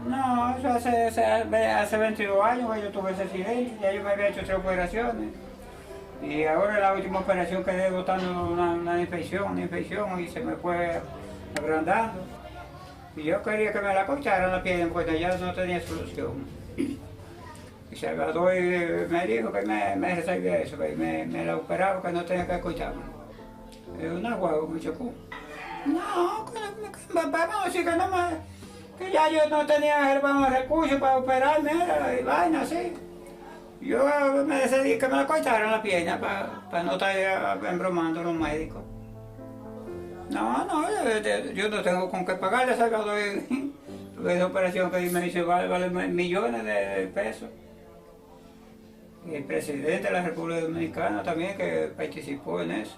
No, eso hace 22 años que yo tuve ese accidente, ya yo me había hecho 3 operaciones. Y ahora la última operación quedé botando una infección y se me fue agrandando. Y yo quería que me la cortaran la pierna, pues ya no tenía solución. Y Salvador me dijo que me resolvía eso, que me la operaba, que no tenía que cortarme. Una guagua me chocó. No, vamos a decir que ya yo no tenía el recursos para operarme, y vaina así. Yo me decidí que me la cortaran la pierna para no estar embromando a los médicos. No, yo no tengo con qué pagarle a Salvador. Esa operación que me hizo vale millones de pesos. Y el presidente de la República Dominicana también que participó en eso.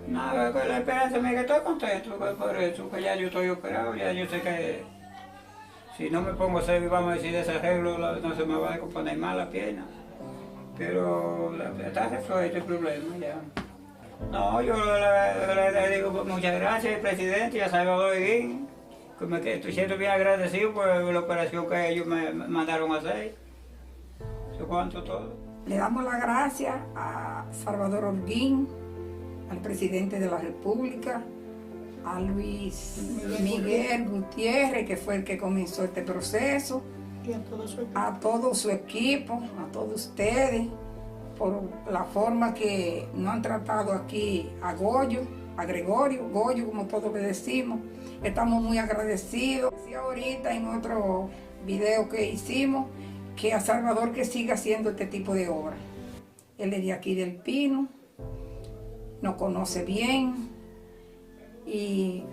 Nada, con la esperanza mía que estoy contento por eso, que ya yo estoy operado, ya yo sé que si no me pongo serio, vamos a decir, de ese arreglo, no se me va a componer mal la pierna. Pero está resuelto el problema ya. No, yo le digo muchas gracias al presidente y a Salvador Guín, que estoy siendo bien agradecido por la operación que ellos me mandaron a hacer. Yo cuento todo. Le damos las gracias a Salvador Holguín, al presidente de la República, a Luis Miguel Gutiérrez, que fue el que comenzó este proceso, a todo su equipo, a todos ustedes, por la forma que nos han tratado aquí a Gregorio, como todos le decimos. Estamos muy agradecidos. Decía ahorita en otro video que hicimos, que a Salvador que siga haciendo este tipo de obras. Él es de aquí del Pino, nos conoce bien y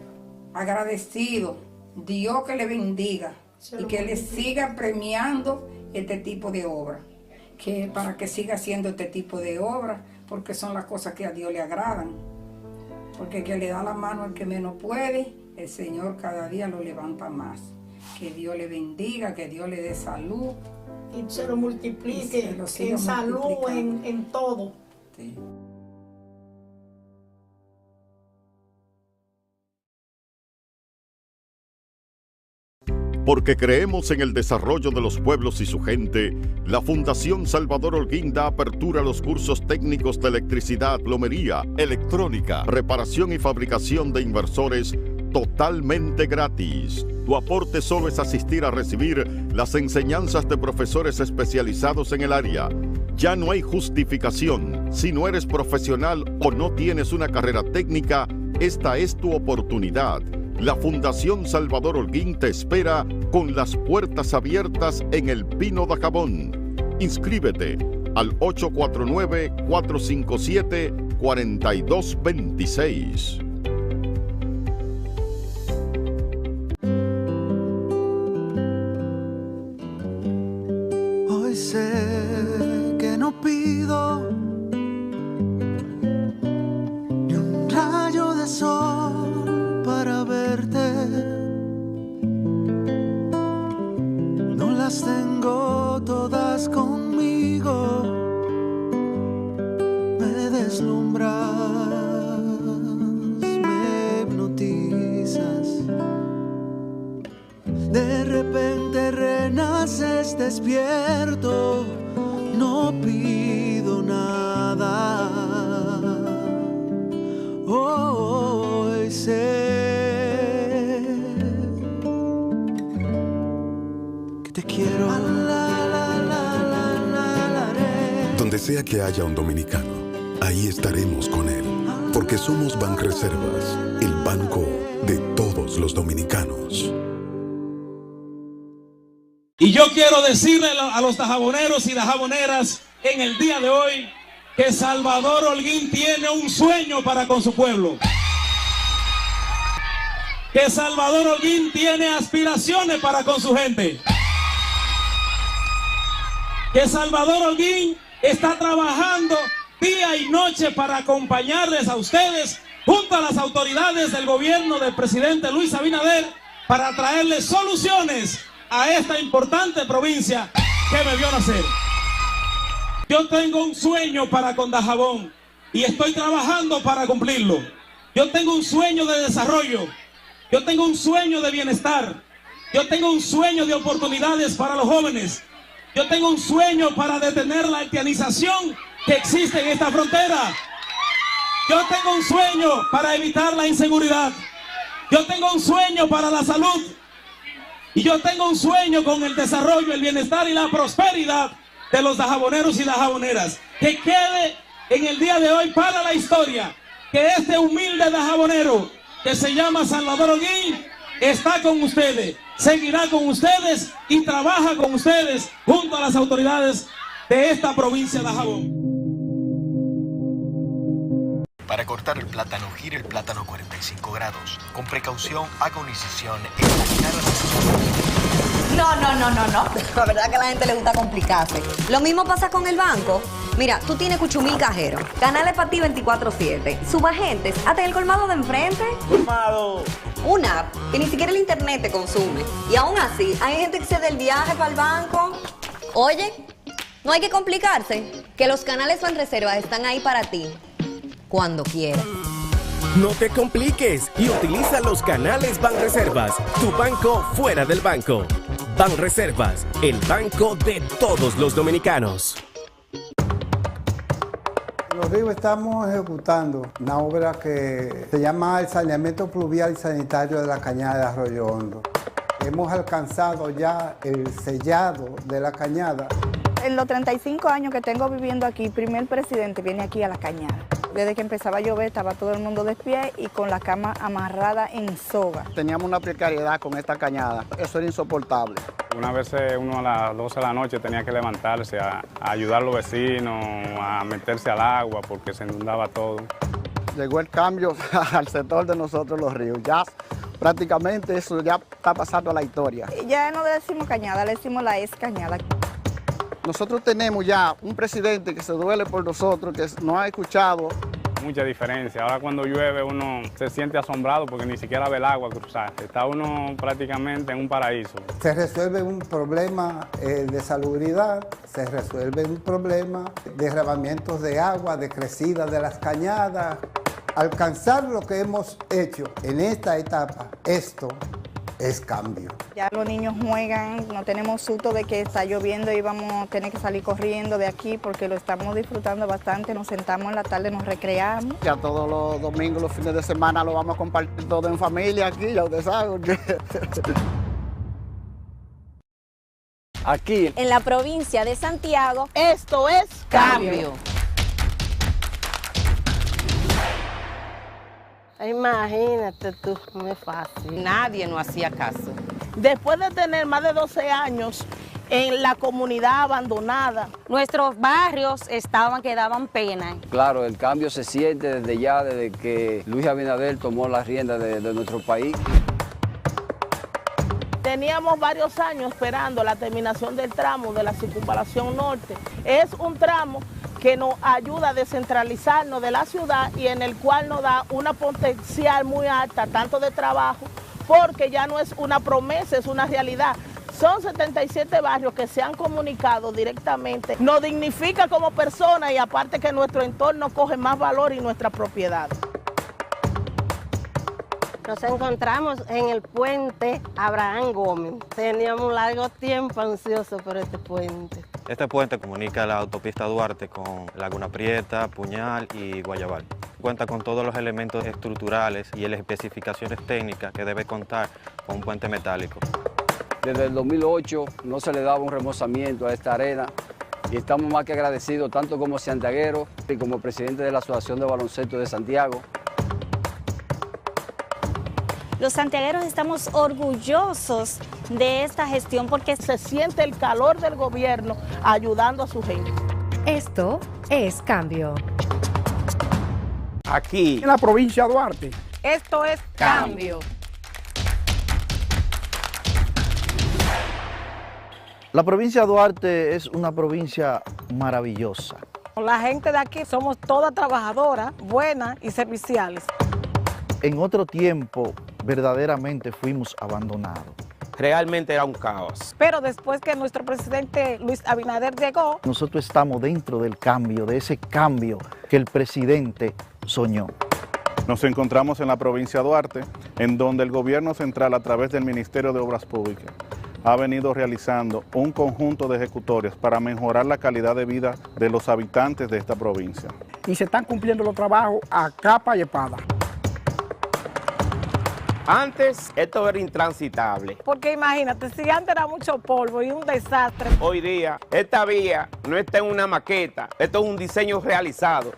agradecido. Dios que le bendiga y que le siga premiando este tipo de obras, que para que siga haciendo este tipo de obras, porque son las cosas que a Dios le agradan. Porque el que le da la mano al que menos puede, el Señor cada día lo levanta más. Que Dios le bendiga, que Dios le dé salud. Y se lo multiplique en salud, en todo. Sí. Porque creemos en el desarrollo de los pueblos y su gente, la Fundación Salvador Holguín da apertura a los cursos técnicos de electricidad, plomería, electrónica, reparación y fabricación de inversores totalmente gratis. Tu aporte solo es asistir a recibir las enseñanzas de profesores especializados en el área. Ya no hay justificación. Si no eres profesional o no tienes una carrera técnica, esta es tu oportunidad. La Fundación Salvador Holguín te espera con las puertas abiertas en el Pino de Jabón. Inscríbete al 849-457-4226. Hoy sé que no pido ni un rayo de sol para verte. No las tengo todas conmigo. Me deslumbras, me hipnotizas. De repente renaces despierto. No pido nada. Hoy sé que te quiero. Donde sea que haya un dominicano, ahí estaremos con él. Porque somos Banreservas, el banco de todos los dominicanos. Y yo quiero decirle a los dajaboneros y dajaboneras en el día de hoy que Salvador Holguín tiene un sueño para con su pueblo. Que Salvador Holguín tiene aspiraciones para con su gente. Que Salvador Holguín está trabajando día y noche para acompañarles a ustedes junto a las autoridades del gobierno del presidente Luis Abinader para traerles soluciones a esta importante provincia que me vio nacer. Yo tengo un sueño para con Dajabón y estoy trabajando para cumplirlo. Yo tengo un sueño de desarrollo. Yo tengo un sueño de bienestar. Yo tengo un sueño de oportunidades para los jóvenes. Yo tengo un sueño para detener la haitianización que existe en esta frontera. Yo tengo un sueño para evitar la inseguridad. Yo tengo un sueño para la salud. Y yo tengo un sueño con el desarrollo, el bienestar y la prosperidad de los dajaboneros y dajaboneras. Que quede en el día de hoy para la historia que este humilde dajabonero que se llama Salvador Holguín está con ustedes, seguirá con ustedes y trabaja con ustedes junto a las autoridades de esta provincia de Dajabón. Para cortar el plátano, gire el plátano 45 grados. Con precaución, haga una incisión No. La verdad que a la gente le gusta complicarse. Lo mismo pasa con el banco. Mira, tú tienes cuchumil cajero. Canal es para ti 24/7. Subagentes, hasta en el colmado de enfrente. Colmado. Una app que ni siquiera el internet te consume. Y aún así, hay gente que se da el viaje para el banco. Oye, no hay que complicarse, que los canales Banreservas están ahí para ti, cuando quieras. No te compliques y utiliza los canales Banreservas, tu banco fuera del banco. Banreservas, el banco de todos los dominicanos. En Los Ríos estamos ejecutando una obra que se llama el saneamiento pluvial y sanitario de la cañada de Arroyo Hondo. Hemos alcanzado ya el sellado de la cañada. En los 35 años que tengo viviendo aquí, el primer presidente viene aquí a la cañada. Desde que empezaba a llover estaba todo el mundo de pie y con la cama amarrada en soga. Teníamos una precariedad con esta cañada, eso era insoportable. Una vez uno a las 12 de la noche tenía que levantarse a ayudar a los vecinos, a meterse al agua porque se inundaba todo. Llegó el cambio al sector de nosotros Los Ríos, ya prácticamente eso ya está pasando a la historia. Ya no le decimos cañada, le decimos la ex cañada. Nosotros tenemos ya un presidente que se duele por nosotros, que nos ha escuchado. Mucha diferencia. Ahora cuando llueve uno se siente asombrado porque ni siquiera ve el agua cruzar. Está uno prácticamente en un paraíso. Se resuelve un problema de salubridad, se resuelve un problema de derramamientos de agua, de crecida de las cañadas. Alcanzar lo que hemos hecho en esta etapa, esto es cambio. Ya los niños juegan, no tenemos susto de que está lloviendo y vamos a tener que salir corriendo de aquí porque lo estamos disfrutando bastante, nos sentamos en la tarde, nos recreamos. Ya todos los domingos, los fines de semana lo vamos a compartir todo en familia aquí, ya ustedes saben. Aquí, en la provincia de Santiago, esto es cambio. Imagínate tú, no es fácil. Nadie nos hacía caso. Después de tener más de 12 años en la comunidad abandonada, nuestros barrios que daban pena. Claro, el cambio se siente desde ya, desde que Luis Abinader tomó las riendas de nuestro país. Teníamos varios años esperando la terminación del tramo de la circunvalación norte. Es un tramo que nos ayuda a descentralizarnos de la ciudad y en el cual nos da una potencial muy alta, tanto de trabajo, porque ya no es una promesa, es una realidad. Son 77 barrios que se han comunicado directamente. Nos dignifica como personas y aparte que nuestro entorno coge más valor y nuestra propiedad. Nos encontramos en el puente Abraham Gómez. Teníamos un largo tiempo ansiosos por este puente. Este puente comunica la autopista Duarte con Laguna Prieta, Puñal y Guayabal. Cuenta con todos los elementos estructurales y las especificaciones técnicas que debe contar con un puente metálico. Desde el 2008 no se le daba un remozamiento a esta arena y estamos más que agradecidos tanto como santiagueros y como presidente de la Asociación de Baloncesto de Santiago. Los santiagueros estamos orgullosos de esta gestión porque se siente el calor del gobierno ayudando a su gente. Esto es Cambio. Aquí, en la provincia de Duarte. Esto es Cambio. La provincia de Duarte es una provincia maravillosa. La gente de aquí somos todas trabajadoras, buenas y serviciales. En otro tiempo, verdaderamente fuimos abandonados. Realmente era un caos. Pero después que nuestro presidente Luis Abinader llegó, nosotros estamos dentro del cambio, de ese cambio que el presidente soñó. Nos encontramos en la provincia de Duarte, en donde el gobierno central, a través del Ministerio de Obras Públicas, ha venido realizando un conjunto de ejecutorias para mejorar la calidad de vida de los habitantes de esta provincia. Y se están cumpliendo los trabajos a capa y espada. Antes esto era intransitable. Porque imagínate, si antes era mucho polvo y un desastre. Hoy día esta vía no está en una maqueta, esto es un diseño realizado.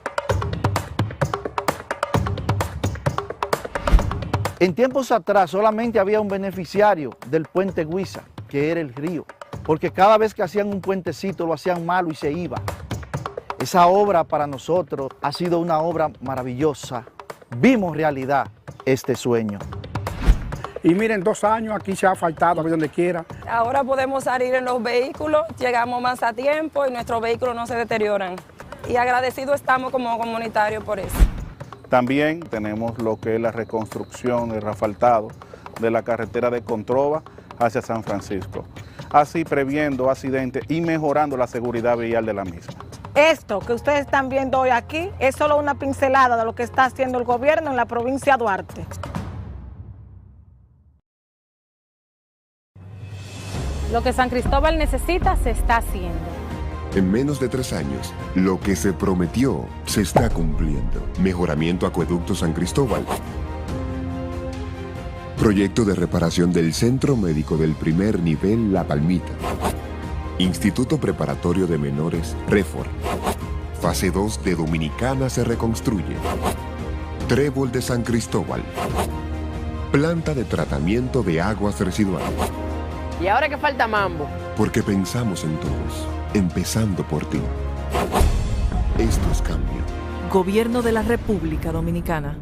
En tiempos atrás solamente había un beneficiario del puente Guisa, que era el río, porque cada vez que hacían un puentecito lo hacían malo y se iba. Esa obra para nosotros ha sido una obra maravillosa. Vimos realidad este sueño. Y miren, 2 años aquí se ha asfaltado a donde quiera. Ahora podemos salir en los vehículos, llegamos más a tiempo y nuestros vehículos no se deterioran. y agradecidos estamos como comunitarios por eso. También tenemos lo que es la reconstrucción, el asfaltado de la carretera de Controva hacia San Francisco, así previendo accidentes y mejorando la seguridad vial de la misma. Esto que ustedes están viendo hoy aquí es solo una pincelada de lo que está haciendo el gobierno en la provincia de Duarte. Lo que San Cristóbal necesita se está haciendo. En menos de 3 años, lo que se prometió se está cumpliendo. Mejoramiento Acueducto San Cristóbal. Proyecto de reparación del Centro Médico del Primer Nivel La Palmita. Instituto Preparatorio de Menores Refor. Fase 2 de Dominicana se reconstruye. Trébol de San Cristóbal. Planta de tratamiento de aguas residuales. ¿Y ahora qué falta mambo? Porque pensamos en todos, empezando por ti. Esto es cambio. Gobierno de la República Dominicana.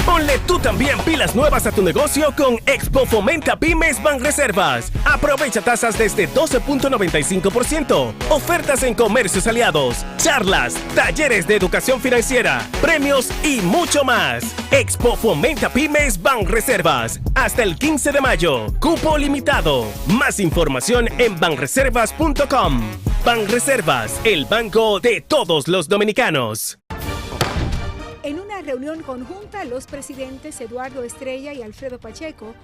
Ponle tú también pilas nuevas a tu negocio con Expo Fomenta Pymes Banreservas. Aprovecha tasas desde 12.95%, ofertas en comercios aliados, charlas, talleres de educación financiera, premios y mucho más. Expo Fomenta Pymes Banreservas. Hasta el 15 de mayo. Cupo limitado. Más información en banreservas.com. Banreservas, el banco de todos los dominicanos. En una reunión conjunta, los presidentes Eduardo Estrella y Alfredo Pacheco,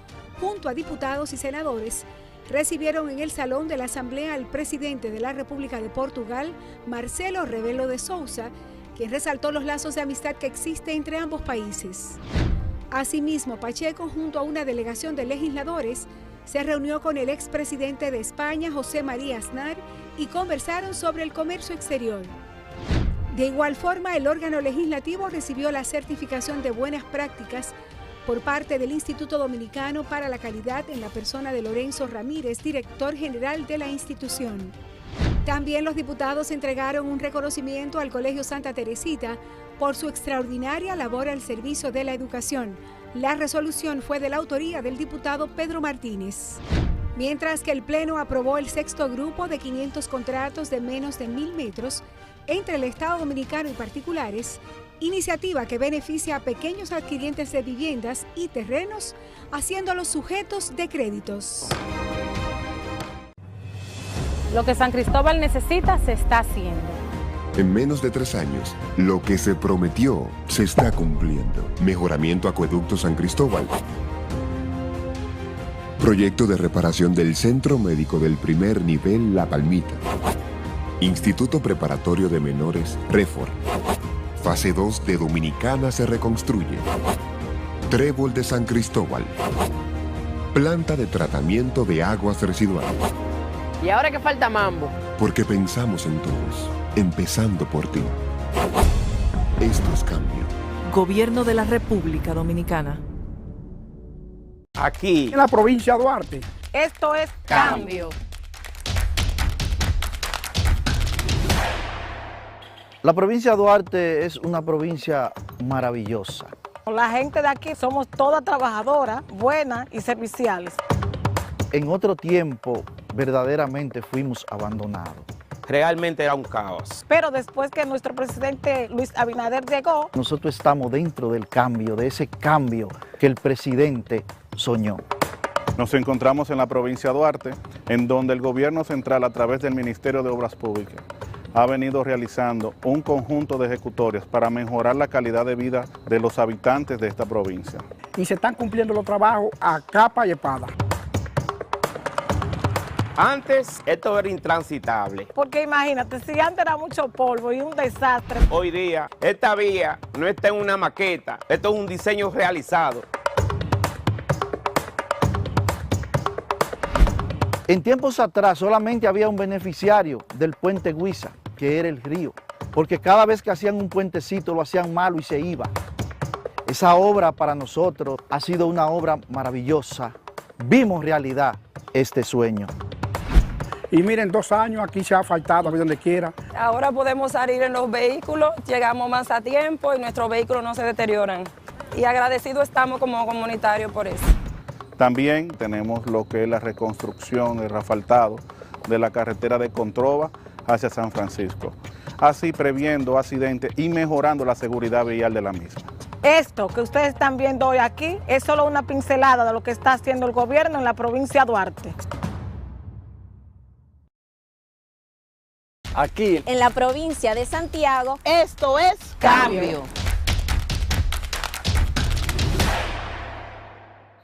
junto a diputados y senadores, recibieron en el Salón de la Asamblea al presidente de la República de Portugal, Marcelo Rebelo de Sousa, quien resaltó los lazos de amistad que existen entre ambos países. Asimismo, Pacheco, junto a una delegación de legisladores, se reunió con el expresidente de España, José María Aznar, y conversaron sobre el comercio exterior. De igual forma, el órgano legislativo recibió la certificación de buenas prácticas por parte del Instituto Dominicano para la Calidad en la persona de Lorenzo Ramírez, director general de la institución. También los diputados entregaron un reconocimiento al Colegio Santa Teresita por su extraordinaria labor al servicio de la educación. La resolución fue de la autoría del diputado Pedro Martínez. Mientras que el Pleno aprobó el 6º grupo de 500 contratos de menos de 1.000 metros entre el Estado Dominicano y particulares, iniciativa que beneficia a pequeños adquirientes de viviendas y terrenos, haciéndolos sujetos de créditos. Lo que San Cristóbal necesita se está haciendo. En menos de 3 años, lo que se prometió se está cumpliendo. Mejoramiento Acueducto San Cristóbal. Proyecto de reparación del Centro Médico del Primer Nivel La Palmita. Instituto Preparatorio de Menores Refor. Fase 2 de Dominicana se reconstruye. Trébol de San Cristóbal. Planta de tratamiento de aguas residuales. ¿Y ahora qué falta mambo? Porque pensamos en todos, empezando por ti. Esto es cambio. Gobierno de la República Dominicana. Aquí, en la provincia de Duarte. Esto es cambio. La provincia de Duarte es una provincia maravillosa. La gente de aquí somos todas trabajadoras, buenas y serviciales. En otro tiempo, verdaderamente fuimos abandonados. Realmente era un caos. Pero después que nuestro presidente Luis Abinader llegó, nosotros estamos dentro del cambio, de ese cambio que el presidente soñó. Nos encontramos en la provincia de Duarte, en donde el gobierno central, a través del Ministerio de Obras Públicas, ha venido realizando un conjunto de ejecutorias para mejorar la calidad de vida de los habitantes de esta provincia. Y se están cumpliendo los trabajos a capa y espada. Antes esto era intransitable. Porque imagínate, si antes era mucho polvo y un desastre. Hoy día, esta vía no está en una maqueta, esto es un diseño realizado. En tiempos atrás solamente había un beneficiario del puente Guisa, que era el río, porque cada vez que hacían un puentecito lo hacían malo y se iba. Esa obra para nosotros ha sido una obra maravillosa. Vimos realidad este sueño. Y miren, 2 años aquí se ha faltado, a donde quiera. Ahora podemos salir en los vehículos, llegamos más a tiempo y nuestros vehículos no se deterioran. Y agradecidos estamos como comunitarios por eso. También tenemos lo que es la reconstrucción, el asfaltado de la carretera de Controva hacia San Francisco, así previendo accidentes y mejorando la seguridad vial de la misma. Esto que ustedes están viendo hoy aquí es solo una pincelada de lo que está haciendo el gobierno en la provincia de Duarte. Aquí, en la provincia de Santiago, esto es cambio.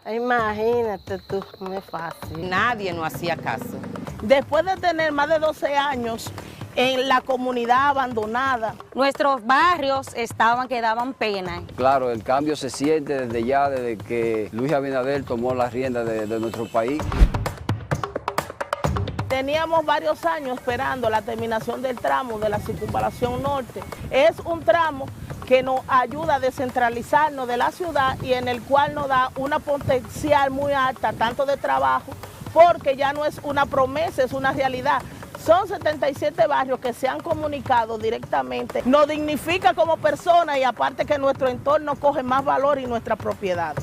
Imagínate tú, no es fácil. Nadie nos hacía caso. Después de tener más de 12 años en la comunidad abandonada, nuestros barrios estaban que daban pena. claro, el cambio se siente desde ya, desde que Luis Abinader tomó las riendas de nuestro país. teníamos varios años esperando la terminación del tramo de la circunvalación norte. Es un tramo que nos ayuda a descentralizarnos de la ciudad y en el cual nos da una potencial muy alta, tanto de trabajo, porque ya no es una promesa, es una realidad. Son 77 barrios que se han comunicado directamente. Nos dignifica como personas y aparte que nuestro entorno coge más valor y nuestra propiedad.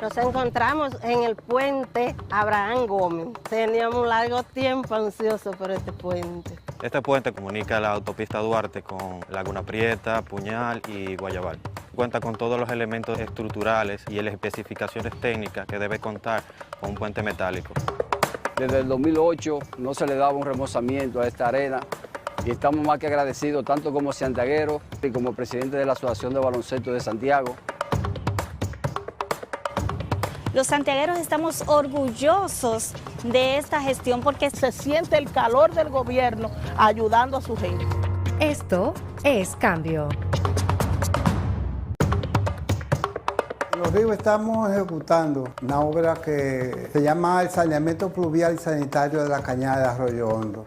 Nos encontramos en el puente Abraham Gómez. Teníamos un largo tiempo ansioso por este puente. Este puente comunica la autopista Duarte con Laguna Prieta, Puñal y Guayabal. Cuenta con todos los elementos estructurales y las especificaciones técnicas que debe contar con un puente metálico. Desde el 2008 no se le daba un remozamiento a esta arena y estamos más que agradecidos, tanto como santiagueros y como presidente de la Asociación de Baloncesto de Santiago. Los santiagueros estamos orgullosos de esta gestión porque se siente el calor del gobierno ayudando a su gente. Esto es Cambio. Los Ríos estamos ejecutando una obra que se llama el saneamiento pluvial y sanitario de la cañada de Arroyo Hondo.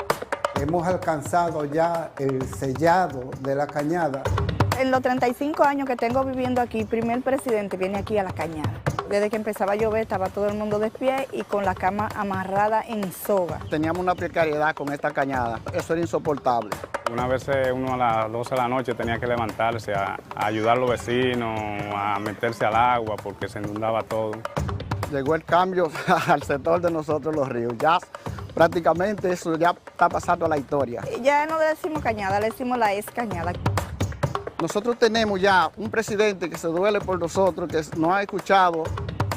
Hemos alcanzado ya el sellado de la cañada. En los 35 años que tengo viviendo aquí, el primer presidente viene aquí a la cañada. Desde que empezaba a llover estaba todo el mundo de pie y con la cama amarrada en soga. Teníamos una precariedad con esta cañada, eso era insoportable. Una vez uno a las 12 de la noche tenía que levantarse a ayudar a los vecinos, a meterse al agua porque se inundaba todo. Llegó el cambio al sector de nosotros los ríos, ya prácticamente eso ya está pasando a la historia. Ya no le decimos cañada, le decimos la ex cañada. Nosotros tenemos ya un presidente que se duele por nosotros, que nos ha escuchado.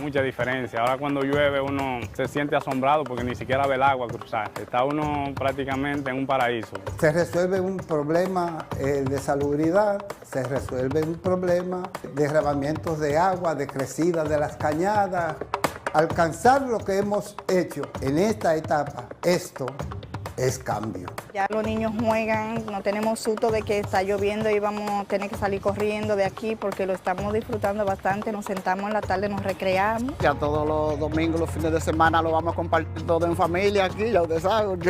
Mucha diferencia. Ahora cuando llueve uno se siente asombrado porque ni siquiera ve el agua cruzar. Está uno prácticamente en un paraíso. Se resuelve un problema de salubridad, se resuelve un problema de derramamientos de agua, de crecidas de las cañadas. Alcanzar lo que hemos hecho en esta etapa, esto es cambio. Ya los niños juegan, no tenemos susto de que está lloviendo y vamos a tener que salir corriendo de aquí porque lo estamos disfrutando bastante, nos sentamos en la tarde, nos recreamos. Ya todos los domingos, los fines de semana lo vamos a compartir todo en familia aquí, ya ustedes saben.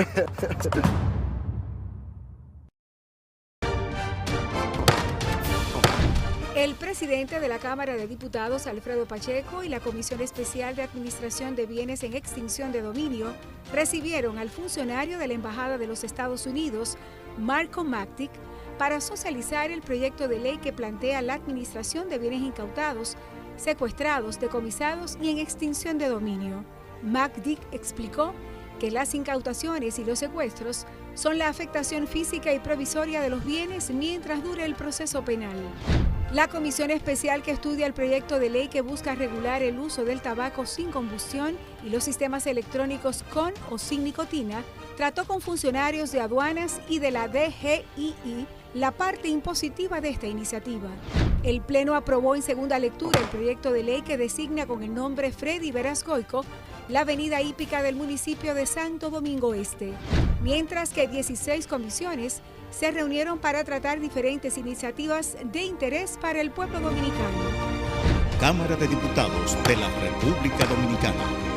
El presidente de la Cámara de Diputados, Alfredo Pacheco, y la Comisión Especial de Administración de Bienes en Extinción de Dominio recibieron al funcionario de la Embajada de los Estados Unidos, Marco Mactic, para socializar el proyecto de ley que plantea la administración de bienes incautados, secuestrados, decomisados y en extinción de dominio. Mactic explicó que las incautaciones y los secuestros son la afectación física y provisoria de los bienes mientras dure el proceso penal. La comisión especial que estudia el proyecto de ley que busca regular el uso del tabaco sin combustión y los sistemas electrónicos con o sin nicotina trató con funcionarios de aduanas y de la DGII la parte impositiva de esta iniciativa. El Pleno aprobó en segunda lectura el proyecto de ley que designa con el nombre Freddy Veras Goico la avenida hípica del municipio de Santo Domingo Este, mientras que 16 comisiones se reunieron para tratar diferentes iniciativas de interés para el pueblo dominicano. Cámara de Diputados de la República Dominicana.